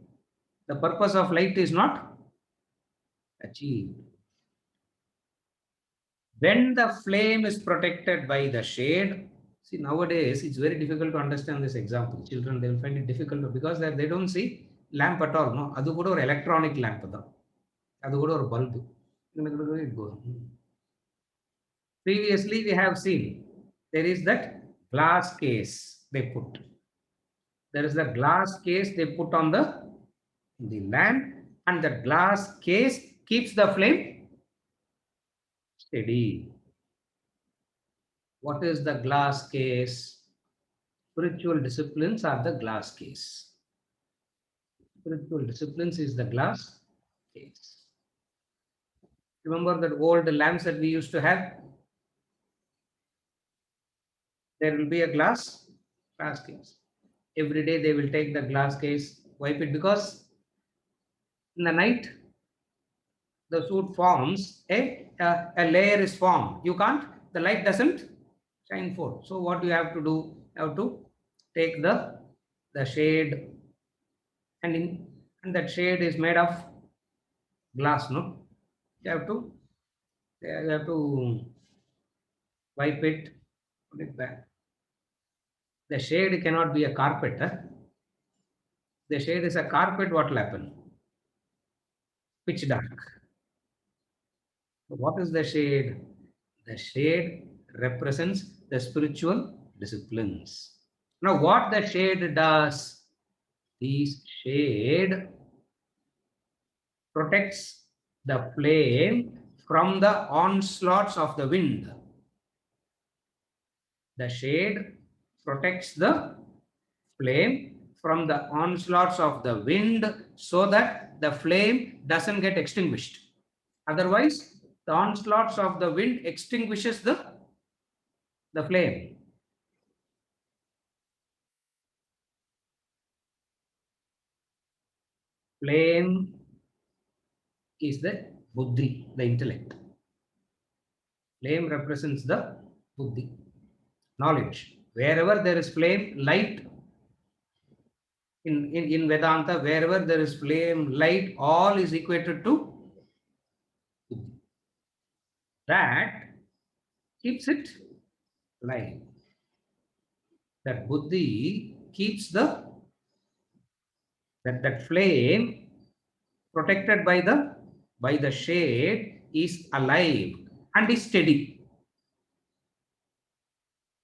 B: The purpose of light is not achieved. When the flame is protected by the shade, see, nowadays it's very difficult to understand this example. Children, they will find it difficult because they don't see lamp at all. No, அது கூட ஒரு electronic lamp தான். அது கூட ஒரு bulb. Previously, we have seen there is that glass case they put. There is the glass case they put on the lamp, and the glass case keeps the flame steady. What is the glass case? Spiritual disciplines are the glass case. Spiritual disciplines is the glass case. Remember that old lamps that we used to have? There will be a glass case. Every day they will take the glass case, wipe it, because in the night the soot forms a layer is formed. You can't, the light doesn't shine forth. So what you have to do? You have to take the shade, and that shade is made of glass. No, you have to wipe it, put it back. The shade cannot be a carpet. The shade is a carpet, what will happen? Pitch dark. So what is the shade? The shade represents the spiritual disciplines. Now what the shade does? This shade protects the flame from the onslaughts of the wind. The shade protects the flame from the onslaughts of the wind so that the flame doesn't get extinguished. Otherwise, the onslaughts of the wind extinguishes the flame. Flame is the buddhi, the intellect. Flame represents the buddhi, knowledge. Wherever there is flame, light, in Vedanta, wherever there is flame, light, all is equated to buddhi. That keeps it alive. That buddhi keeps that flame protected by the shade is alive and is steady.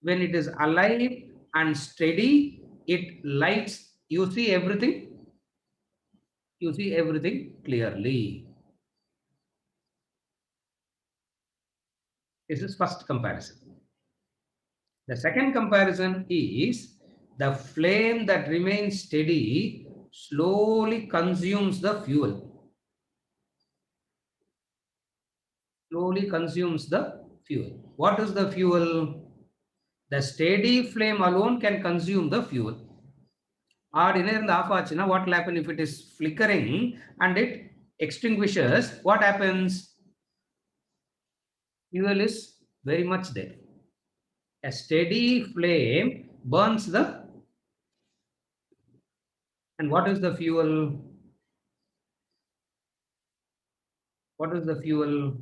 B: When it is alive and steady, it lights. You see everything. You see everything clearly. This is first comparison. The second comparison is the flame that remains steady slowly consumes the fuel. Slowly consumes the fuel. What is the fuel? The steady flame alone can consume the fuel. Ordinary off aachina, what will happen if it is flickering and it extinguishes? What happens? Fuel is very much there. A steady flame burns and what is the fuel? What is the fuel?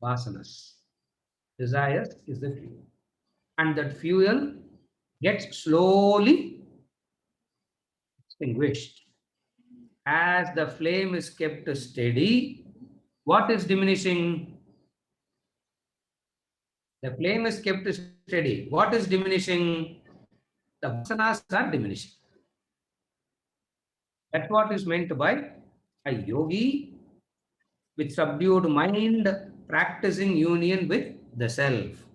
B: Vasanas. Desires is the fuel. And that fuel gets slowly extinguished. As the flame is kept steady, what is diminishing? The flame is kept steady. What is diminishing? The vasanas are diminishing. That's what is meant by a yogi with subdued mind practicing union with the self.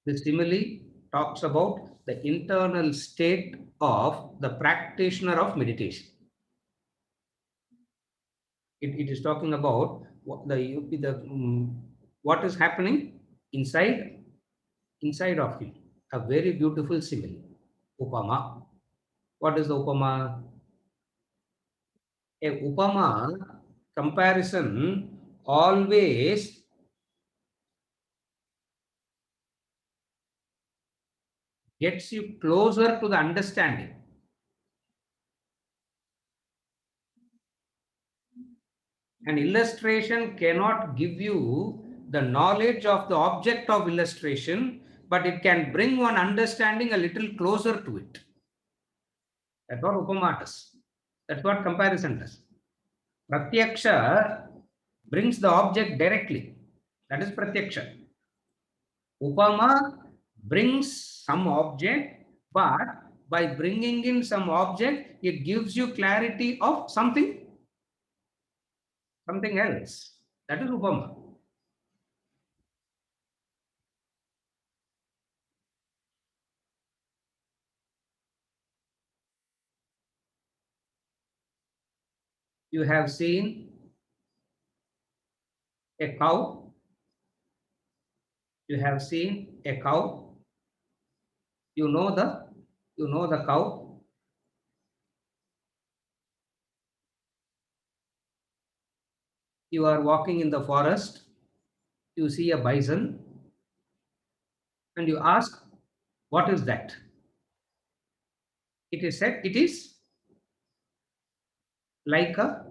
B: The simile talks about the internal state of the practitioner of meditation. It is talking about what is happening inside of him. A very beautiful simile. Upama. What is the upama? A upama comparison always gets you closer to the understanding. An illustration cannot give you the knowledge of the object of illustration, but it can bring one understanding a little closer to it. That's what upama does. That's what comparison does. Pratyaksha brings the object directly. That is pratyaksha. Upama brings some object, but by bringing in some object, it gives you clarity of something else. That is upama. You have seen a cow. You have seen a cow. You know the cow. You are walking in the forest. You see a bison, and you ask, "What is that?" It is said it is like a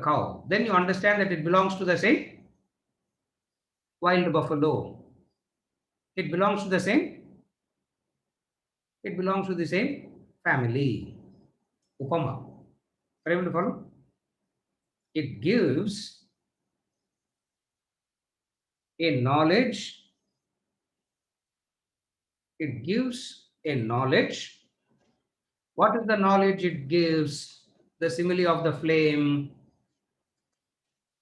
B: cow. Then you understand that it belongs to the same wild buffalo. It belongs to the same. It belongs to the same family. Upama. Are you able to follow? It gives a knowledge. It gives a knowledge. What is the knowledge it gives? The simile of the flame.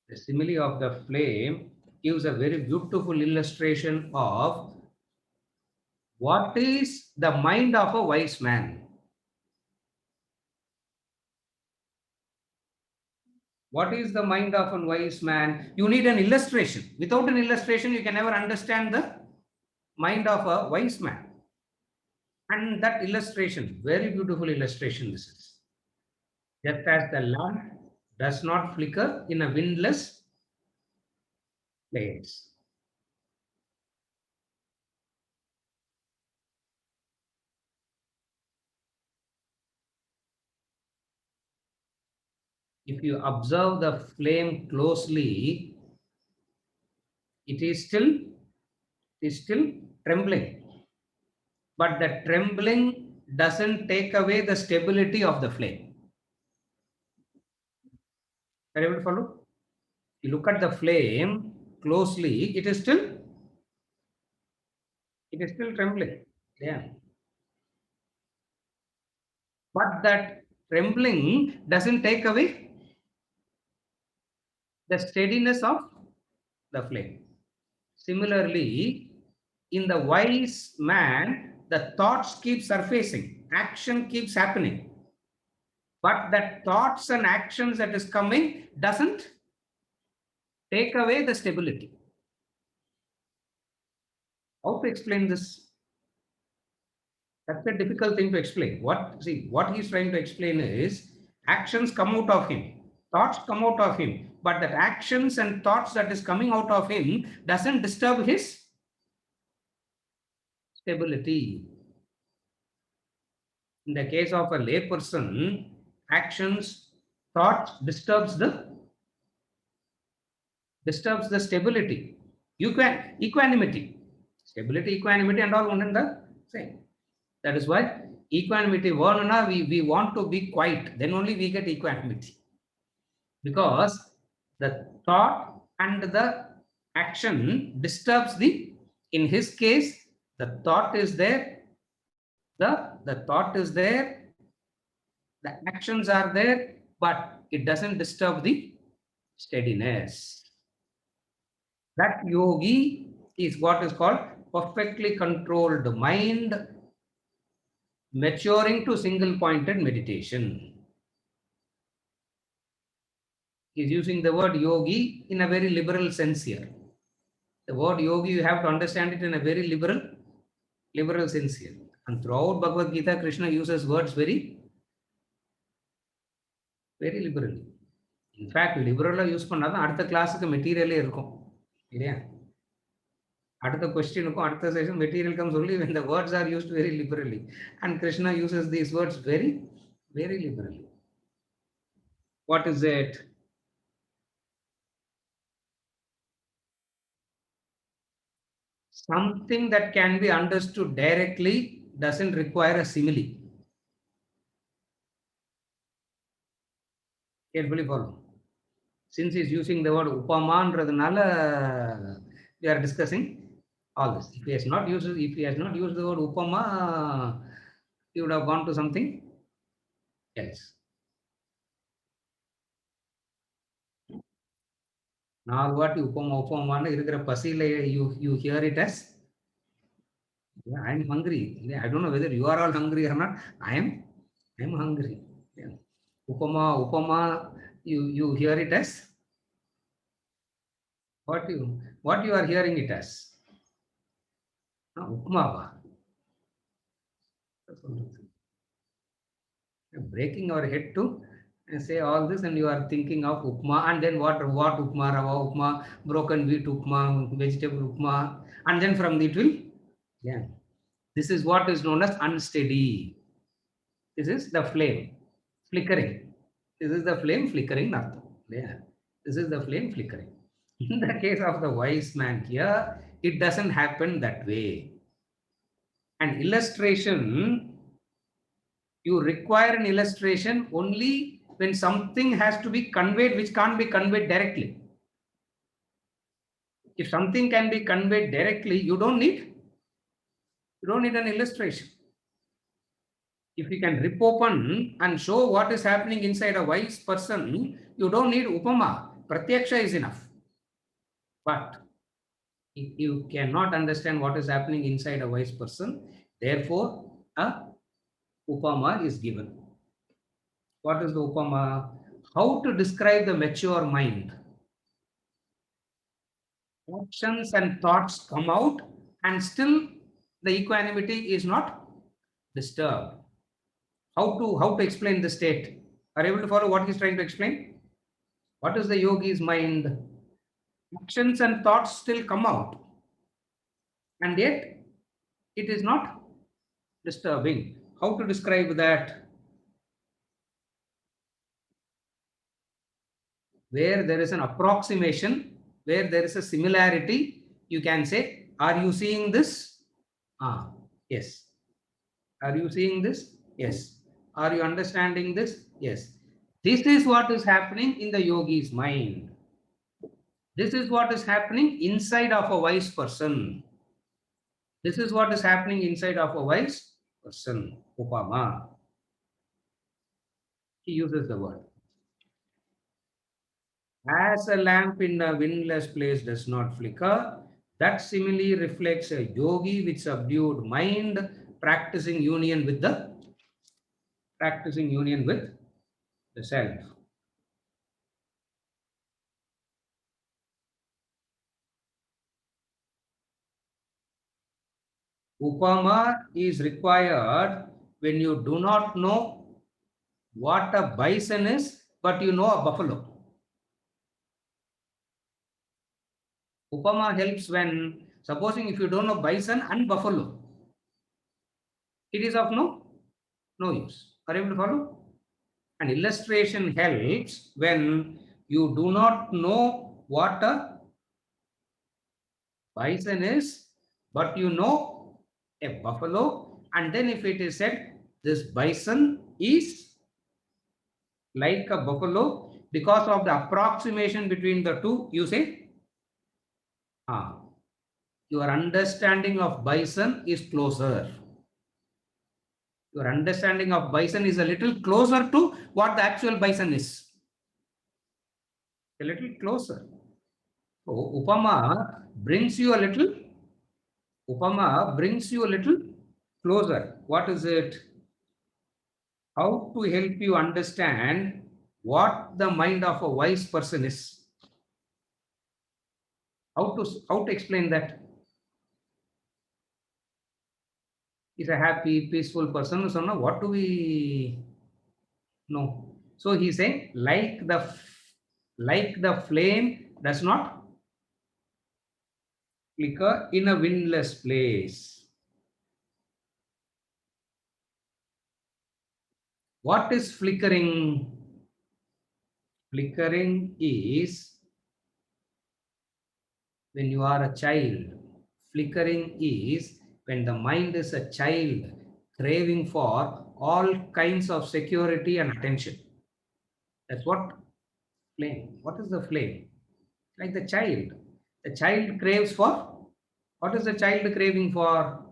B: The simile of the flame gives a very beautiful illustration of what is the mind of a wise man. What is the mind of a wise man? You need an illustration. Without an illustration, you can never understand the mind of a wise man. And that illustration, very beautiful illustration this is. Just as the lamp does not flicker in a windless place. If you observe the flame closely, it is still trembling. But the trembling doesn't take away the stability of the flame. Are you able to follow? You look at the flame closely, it is still trembling. Yeah. But that trembling doesn't take away the steadiness of the flame. Similarly, in the wise man, the thoughts keep surfacing, action keeps happening. But that thoughts and actions that is coming doesn't take away the stability. How to explain this? That's a difficult thing to explain. What he's trying to explain is actions come out of him, thoughts come out of him, but that actions and thoughts that is coming out of him doesn't disturb his stability. In the case of a layperson, actions, thoughts disturbs the stability, equanimity. Stability, equanimity, and all one and the same. That is why equanimity, we want to be quiet, then only we get equanimity. Because the thought and the action disturbs in his case, the thought is there, the thought is there, the actions are there, but it doesn't disturb the steadiness. That yogi is what is called perfectly controlled mind maturing to single pointed meditation. He is using the word yogi in a very liberal sense here. The word yogi, you have to understand it in a very liberal sense here. And throughout Bhagavad Gita, Krishna uses words very liberally. In fact, liberal use பண்ணாதான் அடுத்த கிளாஸுக்கு மெட்டீரியலே இருக்கும் இல்லையா? அடுத்த கொஸ்டினுக்கும் அடுத்த session material comes only when the words are used very liberally, and Krishna uses these words very liberally. What is it? Something that can be understood directly doesn't require a simile. Carefully follow. Since he's using the word upama, we are discussing all this. If he has not used the word upama, he would have gone to something else. Now what upama irukra pasile, you hear it as, yeah, I am hungry. I don't know whether you are all hungry or not. I am hungry. Yeah. Upama, you hear it as what you are hearing it as. Upma. Breaking our head to say all this, and you are thinking of upma, and then what upma, rava upma, broken wheat upma, vegetable upma, and then from it will, yeah. This is what is known as unsteady. This is the flame flickering. This is the flame flickering. Yeah. This is the flame flickering. In the case of the wise man here, it doesn't happen that way. An illustration, you require an illustration only when something has to be conveyed which can't be conveyed directly. If something can be conveyed directly, you don't need an illustration. If you can rip open and show what is happening inside a wise person, you don't need upama. Pratyaksha is enough. But if you cannot understand what is happening inside a wise person, therefore a upama is given. What is the upama? How to describe the mature mind? Actions and thoughts come out, and still the equanimity is not disturbed. How to explain the state? Are you able to follow what he's trying to explain? What is the yogi's mind? Actions and thoughts still come out, and yet it is not disturbing. How to describe that? Where there is an approximation, where there is a similarity, you can say, are you seeing this? Yes. Are you seeing this? Yes. Are you understanding this? Yes. This is what is happening in the yogi's mind. This is what is happening inside of a wise person. This is what is happening inside of a wise person. Upama. He uses the word. As a lamp in a windless place does not flicker, that simile reflects a yogi with subdued mind practicing union with the self. Upama is required when you do not know what a bison is, but you know a buffalo. Upama helps when, supposing if you don't know bison and buffalo, it is of no use. Are you able to follow? An illustration helps when you do not know what a bison is, but you know a buffalo, and then if it is said this bison is like a buffalo, because of the approximation between the two, you say, your understanding of bison is closer. Your understanding of bison is a little closer to what the actual bison is. A little closer. So upama brings you a little Upama brings you a little closer. What is it? How to help you understand what the mind of a wise person is. How to explain that? Is a happy, peaceful person. So now what do we know? So he's saying like the flame does not flicker in a windless place. What is flickering? Flickering is when you are a child. Flickering is when the mind is a child craving for all kinds of security and attention. That's what flame. What is the flame? Like the child. The child craves for, what is the child craving for?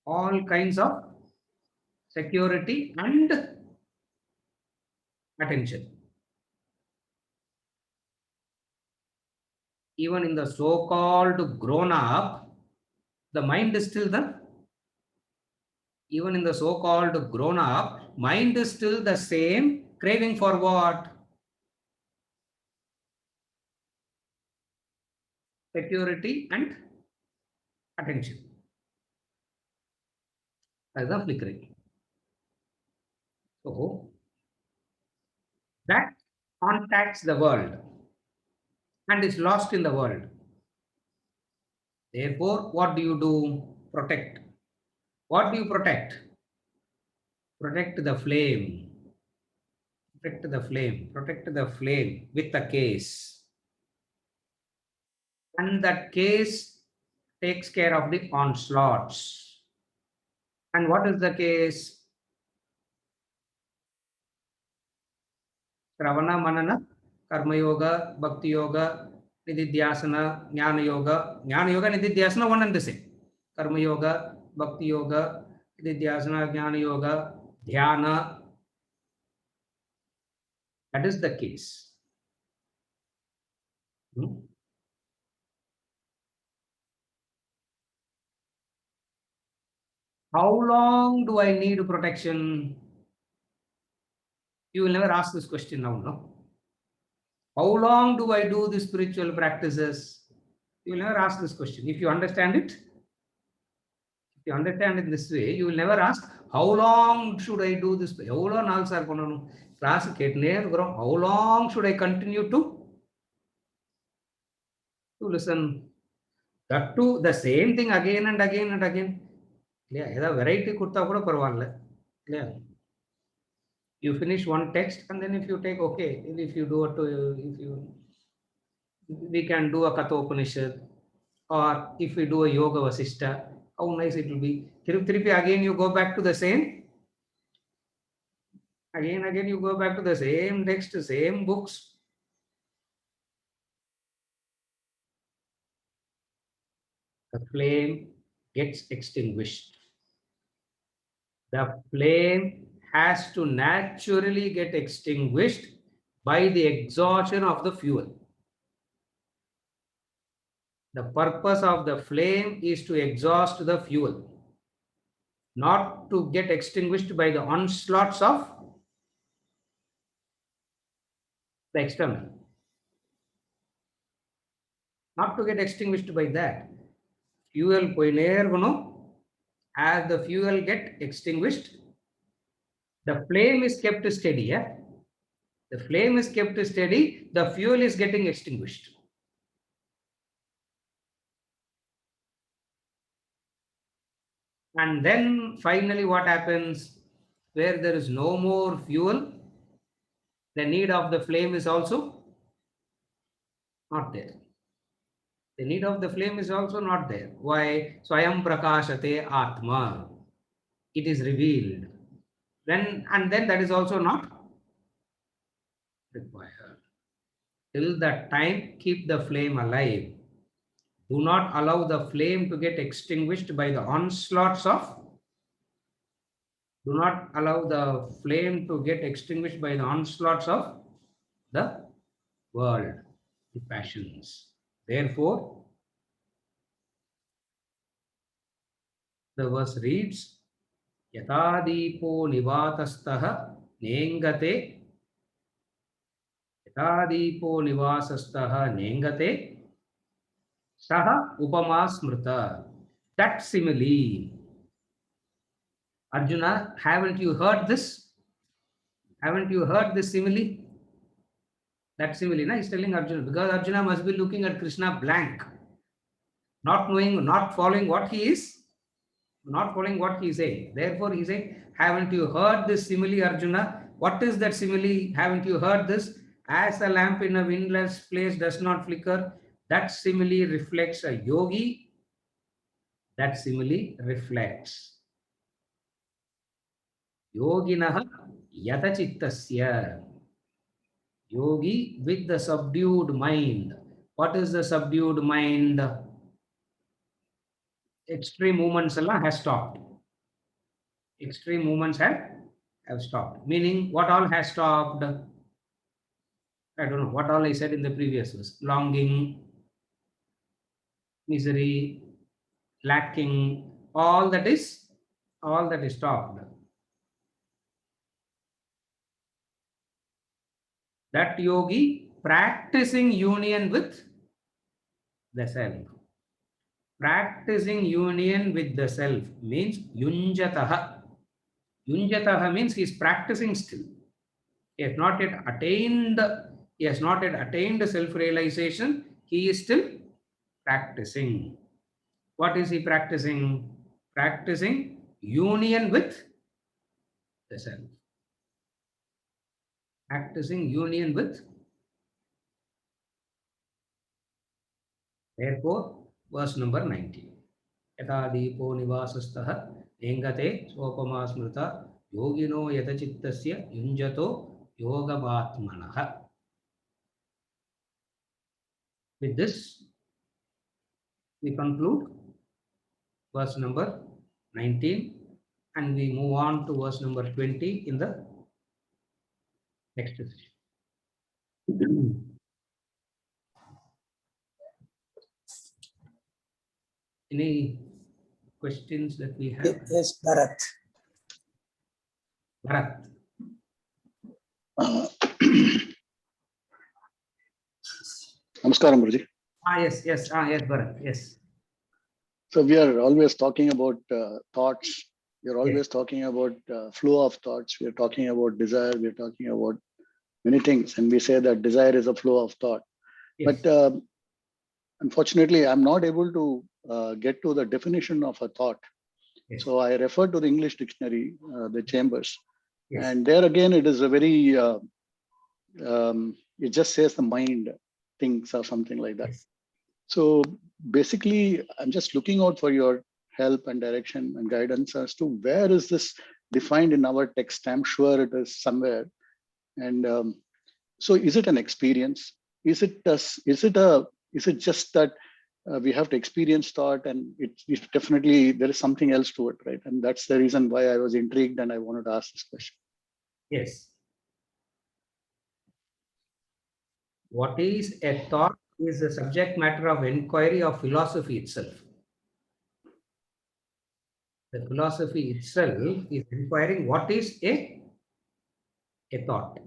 B: All kinds of security and attention. Even in the so-called grown up, the mind is still the, even in the so-called grown up, mind is still the same, craving for what? Security and attention. That's the flickering. So that contacts the world and is lost in the world. Therefore, what do you do? Protect. What do you protect? Protect the flame. Protect the flame. Protect the flame with a case. And that case takes care of the onslaughts. And what is the case? Shravana, Manana, Karma Yoga, Bhakti Yoga, Nididhyasana, Jnana Yoga. Jnana Yoga, Nididhyasana, one and the same. Karma Yoga, Bhakti Yoga, Nididhyasana, Jnana Yoga, Dhyana. That is the case. How long do I need protection? You will never ask this question now, no? How long do I do the spiritual practices? You will never ask this question. If you understand it, if you understand it this way, you will never ask, how long should I do this? How long also class how long should I continue to listen? That too, the same thing again and again and again. Yeah, variety kutta kuda parvailla. Yeah. You finish one text and then if you take, okay, if you do it, if you, we can do a Katha Upanishad, or if we do a Yoga Vasishta, how nice it will be. Tirupati again you go back to the same, again you go back to the same text, same books. The flame gets extinguished. The flame has to naturally get extinguished by the exhaustion of the fuel. The purpose of the flame is to exhaust the fuel, not to get extinguished by the onslaughts of the external. Not to get extinguished by that. Fuel as the fuel get extinguished, the flame is kept steady. Yeah? The flame is kept steady, the fuel is getting extinguished. And then finally what happens? Where there is no more fuel, the need of the flame is also not there. The need of the flame is also not there. Why? Swayam prakashate atma. It is revealed. Then and then that is also not required. Till that time, keep the flame alive. Do not allow the flame to get extinguished by the onslaughts of. Do not allow the flame to get extinguished by the onslaughts of the world, the passions. Therefore, The verse reads, Yata Deepo Nivatastah Nengate. Yata Deepo Nivasastah Nengate. Saha Upama Smrita. That simile. Arjuna, haven't you heard this? Haven't you heard this simile? That simile, na, he's telling Arjuna, because Arjuna must be looking at Krishna blank, not knowing, not following what he is, not following what he is saying. Therefore, he said, haven't you heard this simile, Arjuna? What is that simile? Haven't you heard this? As a lamp in a windless place does not flicker, that simile reflects a yogi. That simile reflects Yoginah Yatachittasya. Yogi with the subdued mind. What is the subdued mind? Extreme movements has stopped. Extreme movements have stopped. Meaning, what all has stopped? I don't know what all I said in the previous verse. Longing, misery, lacking, all that is stopped. That yogi practicing union with the self. Practicing union with the self means yunjataha. Yunjataha means he is practicing still. He has not yet attained self-realization. He is still practicing. What is he practicing? Practicing union with the self. Practicing union with. Therefore, verse number 19. Yata deepo nivasastaha engate swapama smrita yogino yatachittasya yunjato yogavatmanaha. With this, we conclude verse number 19 and we move on to verse number 20 in the next session. Any questions that we have?
C: Yes, Bharat.
B: Bharat.
D: Namaskaram, Guruji.
B: Yes, Bharat, yes.
D: So we are always talking about thoughts. We are always talking about flow of thoughts. We are talking about desire. We are talking about many things. And we say that desire is a flow of thought.
B: Yes.
D: But unfortunately, I'm not able to get to the definition of a thought.
B: Yes.
D: So I refer to the English dictionary, the Chambers.
B: Yes.
D: And there again, it is a very, it just says the mind thinks or something like that.
B: Yes.
D: So basically, I'm just looking out for your help and direction and guidance as to where is this defined in our text. I'm sure it is somewhere. And so is it an experience? Is it just that we have to experience thought, and it's definitely, there is something else to it, right? And that's the reason why I was intrigued and I wanted to ask this question.
B: Yes. What is a thought is the subject matter of inquiry of philosophy itself. The philosophy itself is inquiring what is a thought.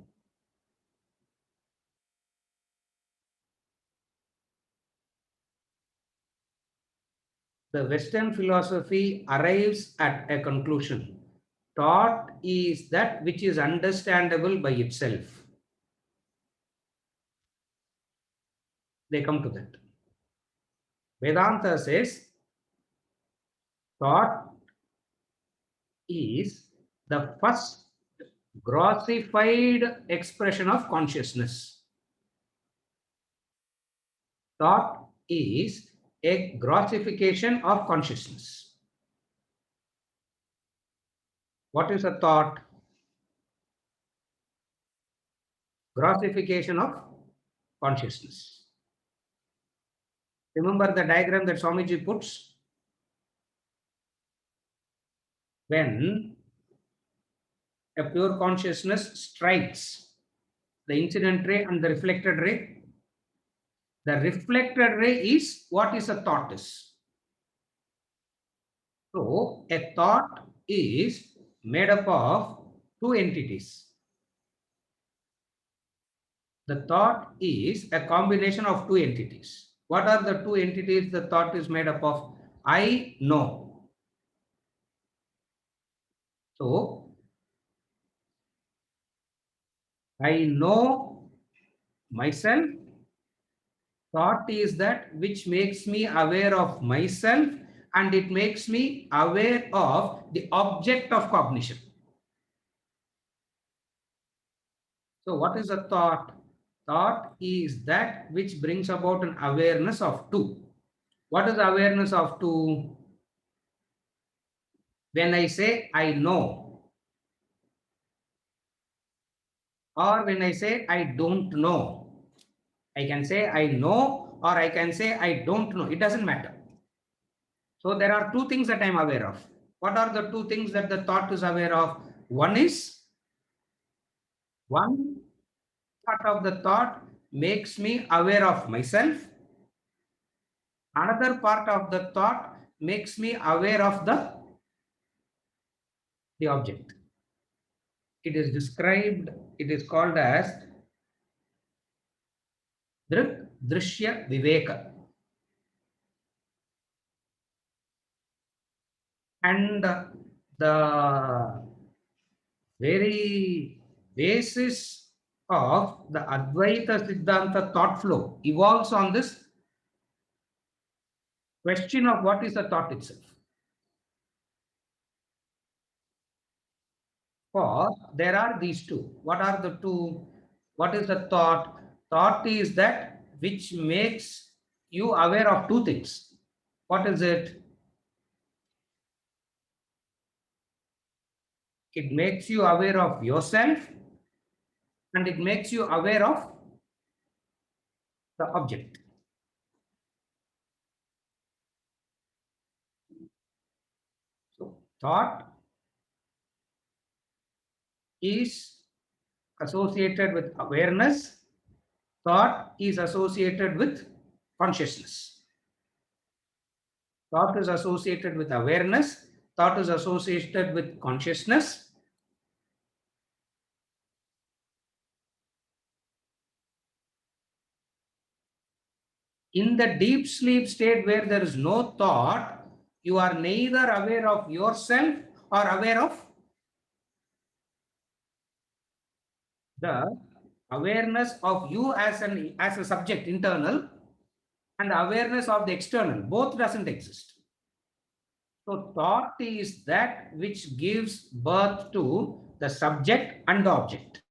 B: The Western philosophy arrives at a conclusion. Thought is that which is understandable by itself. They come to that. Vedanta says thought is the first grossified expression of consciousness. Thought is a grossification of consciousness. What is a thought? Grossification of consciousness. Remember the diagram that Swamiji puts? When a pure consciousness strikes the incident ray and the reflected ray, the reflected ray is what is a thought is. So a thought is made up of two entities. The thought is a combination of two entities. What are the two entities the thought is made up of? I know. So I know myself. Thought is that which makes me aware of myself, and it makes me aware of the object of cognition. So what is a thought? Thought is that which brings about an awareness of two. What is awareness of two? When I say I know, or when I say I don't know, I can say I know, or I can say I don't know. It doesn't matter. So there are two things that I'm aware of. What are the two things that the thought is aware of? One is, one part of the thought makes me aware of myself. Another part of the thought makes me aware of the object. It is described, it is called as Drik Drishya Viveka. And the very basis of the Advaita Siddhanta thought flow evolves on this question of what is the thought itself. For there are these two. What are the two? What is the thought? Thought is that which makes you aware of two things. What is it? It makes you aware of yourself, and it makes you aware of the object. So thought is associated with awareness. Thought is associated with consciousness. Thought is associated with awareness. Thought is associated with consciousness. In the deep sleep state where there is no thought, you are neither aware of yourself or aware of the awareness of you as a subject, internal, and awareness of the external. Both doesn't exist. So thought is that which gives birth to the subject and the object.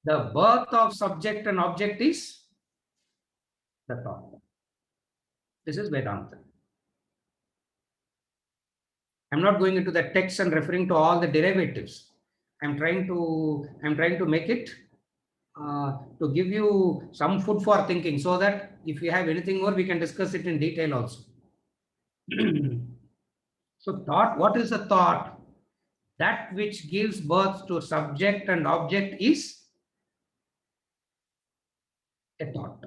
B: The birth of subject and object is the thought. This is Vedanta. I'm not going into the text and referring to all the derivatives. I'm trying to make it to give you some food for thinking, so that if you have anything more, we can discuss it in detail also. So thought, what is a thought? That which gives birth to subject and object is a thought.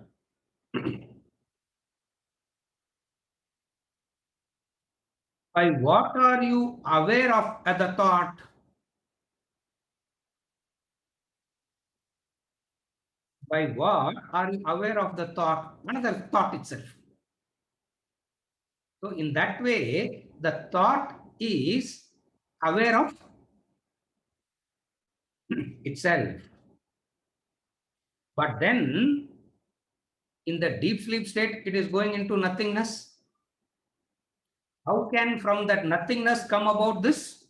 B: By what are you aware of as a thought? By what are you aware of the thought? Another thought itself. So in that way, the thought is aware of itself. But then in the deep sleep state, it is going into nothingness. How can from that nothingness come about this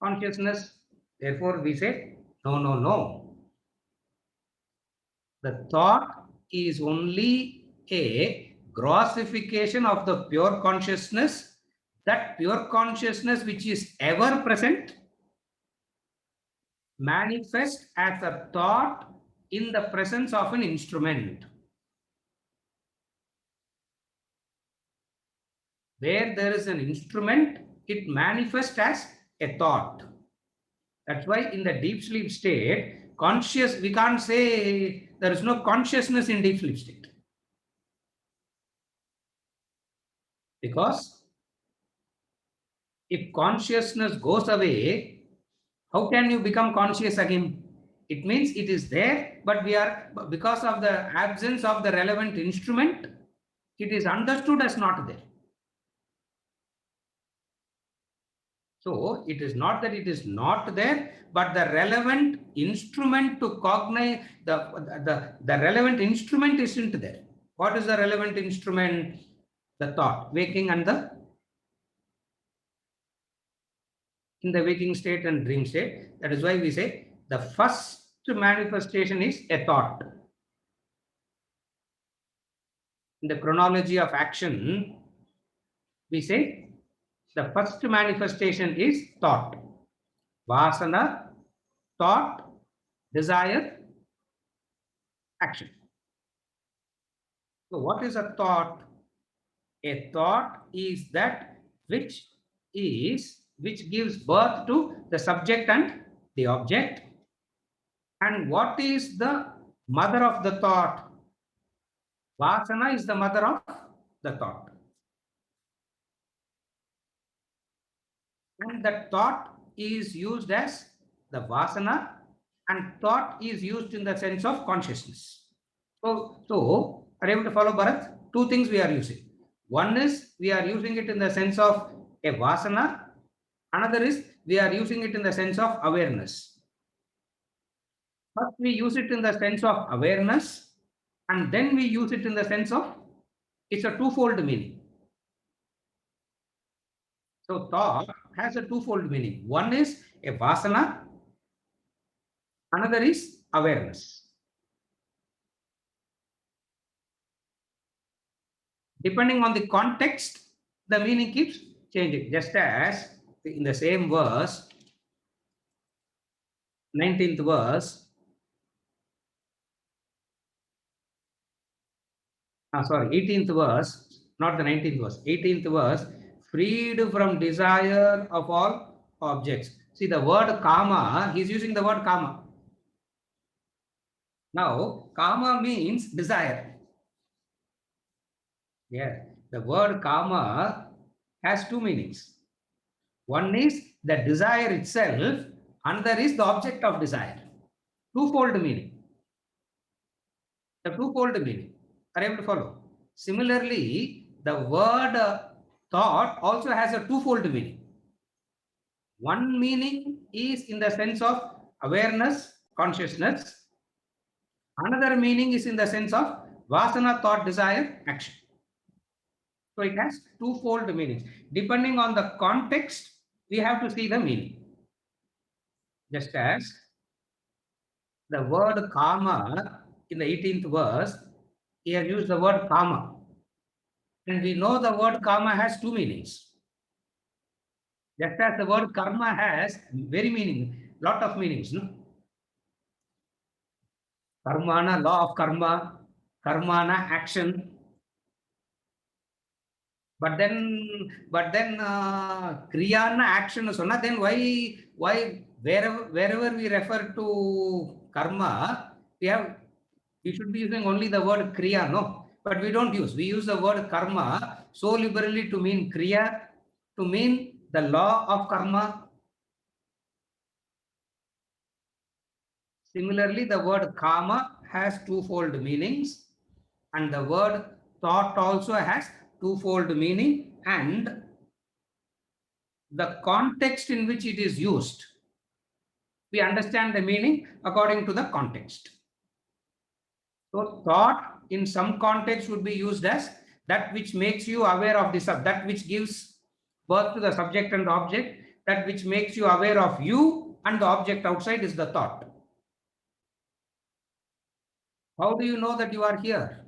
B: consciousness? Therefore, we say, no, no, no. The thought is only a grossification of the pure consciousness. That pure consciousness which is ever present manifests as a thought in the presence of an instrument. Where there is an instrument, it manifests as a thought. That's why in the deep sleep state, we can't say there is no consciousness in deep sleep state. Because If consciousness goes away, how can you become conscious again? It means it is there, but because of the absence of the relevant instrument, it is understood as not there. So it is not that it is not there, but the relevant instrument to cognize the relevant instrument isn't there. What is the relevant instrument? The thought, waking and in the waking state and dream state. That is why we say the first manifestation is a thought. In the chronology of action, we say the first manifestation is thought. Vasana, thought, desire, action. So what is a thought? A thought is that which gives birth to the subject and the object. And what is the mother of the thought? Vasana is the mother of the thought. And the thought is used as the vasana, and thought is used in the sense of consciousness. So are you able to follow, Bharat? Two things we are using. One is we are using it in the sense of a vasana. Another is we are using it in the sense of awareness. First we use it in the sense of awareness, and then we use it in the sense of, it's a twofold meaning. So thought has a twofold meaning. One is a vasana, another is awareness. Depending on the context, the meaning keeps changing. Just as in the same verse, 19th verse, 18th verse, not the 19th verse, 18th verse, freed from desire of all objects. See the word kama, he's using the word kama. Now, kama means desire. Yeah, the word kama has two meanings. One is the desire itself, another is the object of desire. Twofold meaning. The twofold meaning. Are you able to follow? Similarly, the word thought also has a twofold meaning. One meaning is in the sense of awareness, consciousness. Another meaning is in the sense of vasana, thought, desire, action. So it has twofold meanings. Depending on the context, we have to see the meaning. Just as the word karma in the 18th verse, he has used the word karma. And we know the word karma has two meanings. Just as the word karma has lot of meanings, no? Karmana, law of karma, karmana, action. But then kriyana, action, then why wherever we refer to karma, we should be using only the word kriya, no? But we don't use. We use the word karma so liberally to mean kriya, to mean the law of karma. Similarly, the word kama has twofold meanings, and the word thought also has twofold meaning, and the context in which it is used, we understand the meaning according to the context. So thought in some context would be used as that which makes you aware of that which gives birth to the subject and the object, that which makes you aware of you and the object outside is the thought. How do you know that you are here?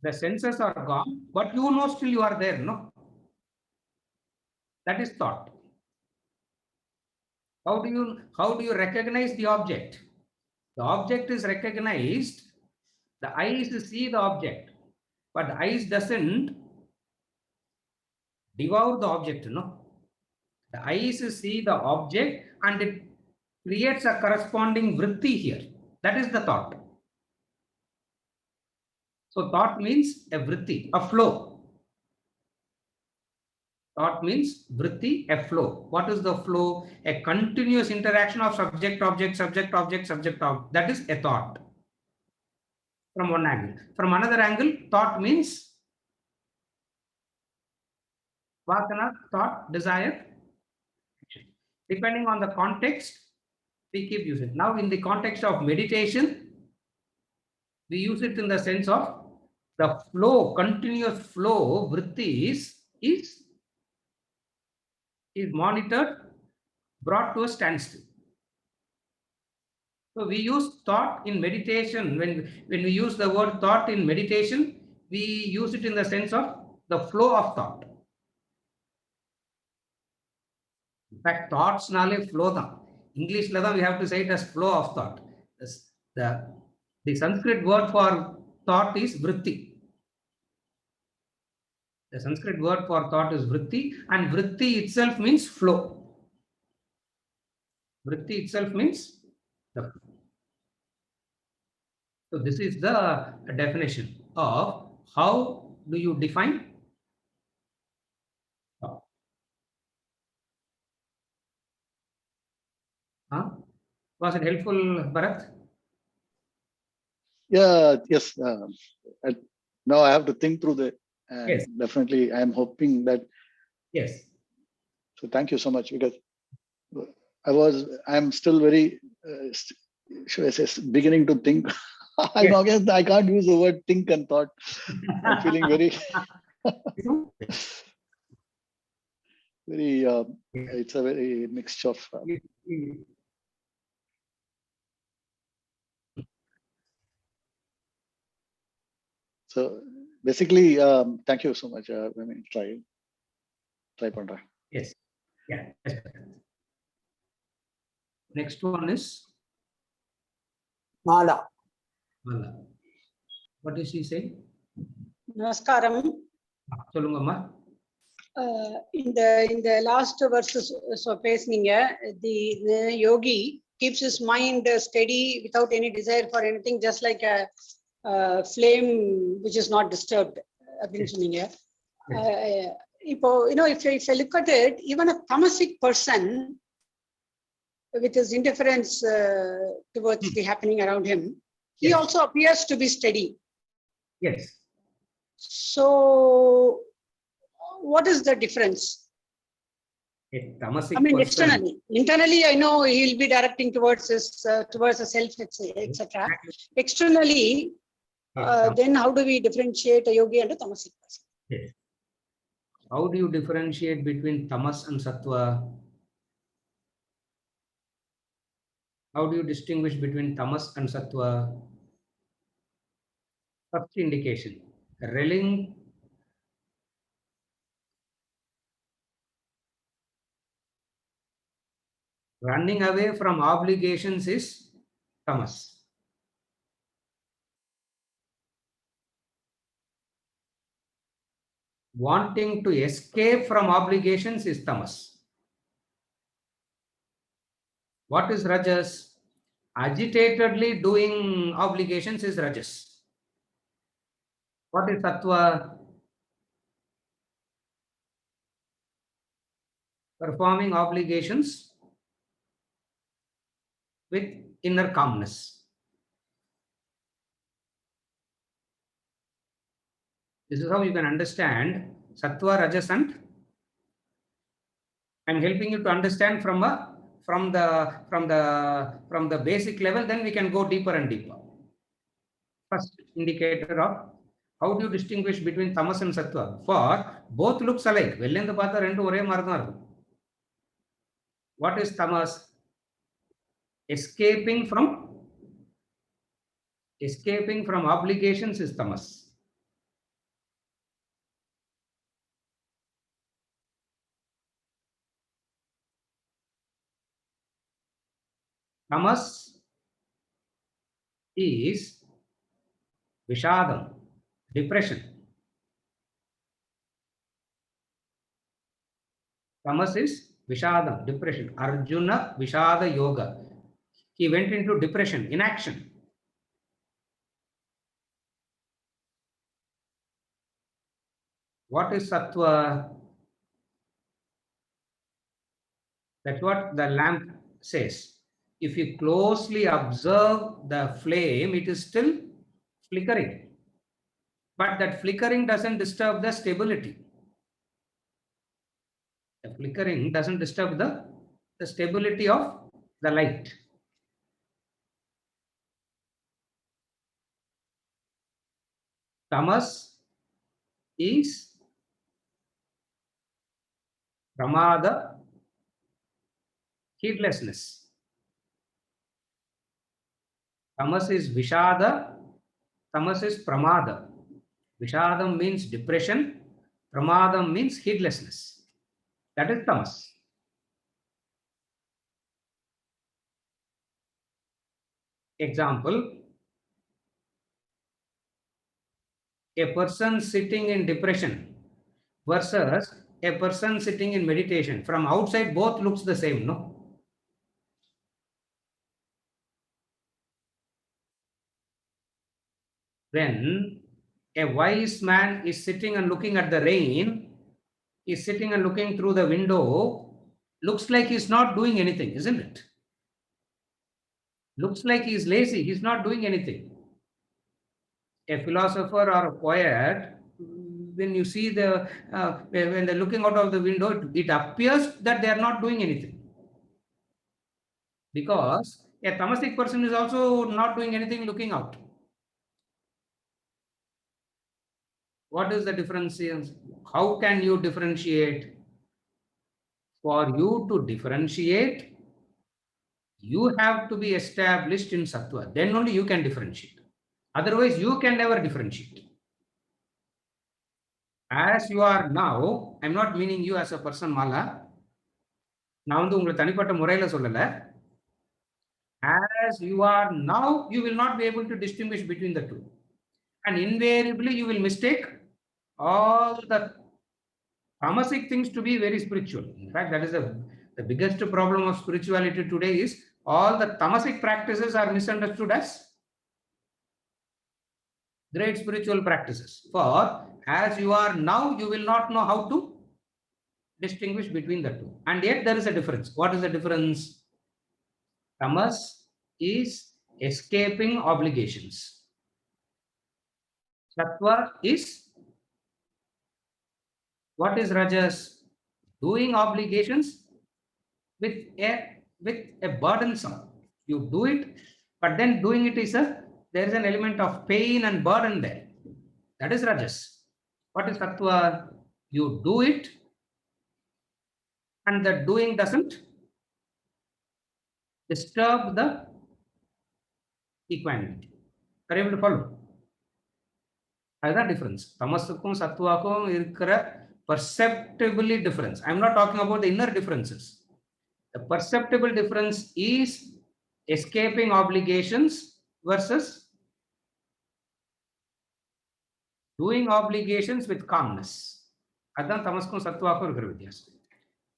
B: The senses are gone, but you know still you are there, no? That is thought. How do you recognize the object? The object is recognized, the eyes see the object, but the eyes doesn't devour the object, no? The eyes see the object and it creates a corresponding vritti here. That is the thought. So thought means a vritti, a flow. Thought means vritti, a flow. What is the flow? A continuous interaction of subject, object, subject, object, subject, object. That is a thought. From one angle. From another angle, thought means vasana, thought, desire. Depending on the context, we keep using. Now, in the context of meditation, we use it in the sense of the flow, continuous flow, vritti is monitored, brought to a standstill. So we use thought in meditation. When we use the word thought in meditation, we use it in the sense of the flow of thought. In fact, thoughts nale flow da. English we have to say it as flow of thought. The Sanskrit word for thought is vritti. The Sanskrit word for thought is vritti, and vritti itself means flow. Vritti itself means the flow. So this is the definition of how do you define thought. Huh? Was it helpful, Bharat?
D: Yeah, yes. Now I have to think through the.
B: Yes.
D: Definitely, I am hoping that.
B: Yes.
D: So thank you so much, because I'm still very, should I say, beginning to think.
B: Yes.
D: I can't use the word think and thought. I'm feeling very, very. It's a very mixture of. So basically, thank you so much. I mean, try Pandra.
B: Yes. Yeah. Next one is
A: Mala.
B: Mala. What is she saying?
C: Namaskaram.
B: Solungamma.
C: In the last verses, so the yogi keeps his mind steady without any desire for anything, just like a flame which is not disturbed. If I look at it, even a tamasic person with his indifference towards the happening around him, he
B: Yes.
C: also appears to be steady.
B: Yes.
C: So what is the difference?
B: A tamasic
C: I mean,
B: person.
C: externally. Internally, I know he'll be directing towards his towards the self, etc. Externally, then how do we differentiate a yogi and a tamasic person?
B: Yes. How do you differentiate between tamas and sattva? How do you distinguish between tamas and sattva? First indication, running away from obligations is tamas. Wanting to escape from obligations is tamas. What is rajas? Agitatedly doing obligations is rajas. What is sattva? Performing obligations with inner calmness. This is how you can understand sattva, rajas, and I'm helping you to understand from the basic level. Then we can go deeper and deeper. First indicator of how do you distinguish between tamas and sattva? For both looks alike. What is tamas? Escaping from obligations is tamas. Tamas is vishadam, depression. Tamas is vishadam, depression. Arjuna Vishada Yoga. He went into depression, inaction. What is sattva? That's what the lamp says. If you closely observe the flame, it is still flickering. But that flickering doesn't disturb the stability. The flickering doesn't disturb the stability of the light. Tamas is pramada, heedlessness. Tamas is vishada, tamas is pramada. Vishadam means depression, pramadam means heedlessness. That is tamas. Example, a person sitting in depression versus a person sitting in meditation. From outside, both looks the same, no? When a wise man is sitting and looking at the rain, is sitting and looking through the window, looks like he's not doing anything, isn't it? Looks like he's lazy, he's not doing anything. A philosopher or a poet, when you see the when they're looking out of the window, it appears that they are not doing anything. Because a tamasic person is also not doing anything looking out. What is the difference? How can you differentiate? For you to differentiate, you have to be established in sattva. Then only you can differentiate. Otherwise, you can never differentiate. As you are now, I'm not meaning you as a person, Mala. நான் வந்து உங்களை தனிப்பட்ட முறையில சொல்லல. As you are now, you will not be able to distinguish between the two. And invariably, you will mistake all the tamasic things to be very spiritual. In fact, that is the biggest problem of spirituality today is all the tamasic practices are misunderstood as great spiritual practices. For as you are now, you will not know how to distinguish between the two. And yet there is a difference. What is the difference? Tamas is escaping obligations. Sattva is, what is Rajas? Doing obligations with a burdensome. You do it, but then doing it is there is an element of pain and burden there. That is Rajas. What is Sattva? You do it, and the doing doesn't disturb the equanimity. Are you able to follow? That's the difference. Tamasukum sattvakum irukra perceptibly difference. I'm not talking about the inner differences. The perceptible difference is escaping obligations versus doing obligations with calmness. That's tamaskum sattvakum irukra vidyasam.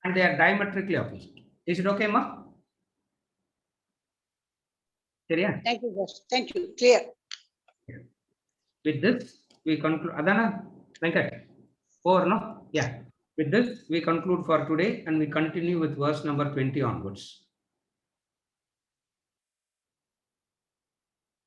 B: And they are diametrically opposite. Is it okay, Ma? Clear?
C: Thank you, Josh. Thank you. Clear.
B: With this, we conclude. Adana, Venkat, over, no? Yeah. With this, we conclude for today and we continue with verse number 20 onwards.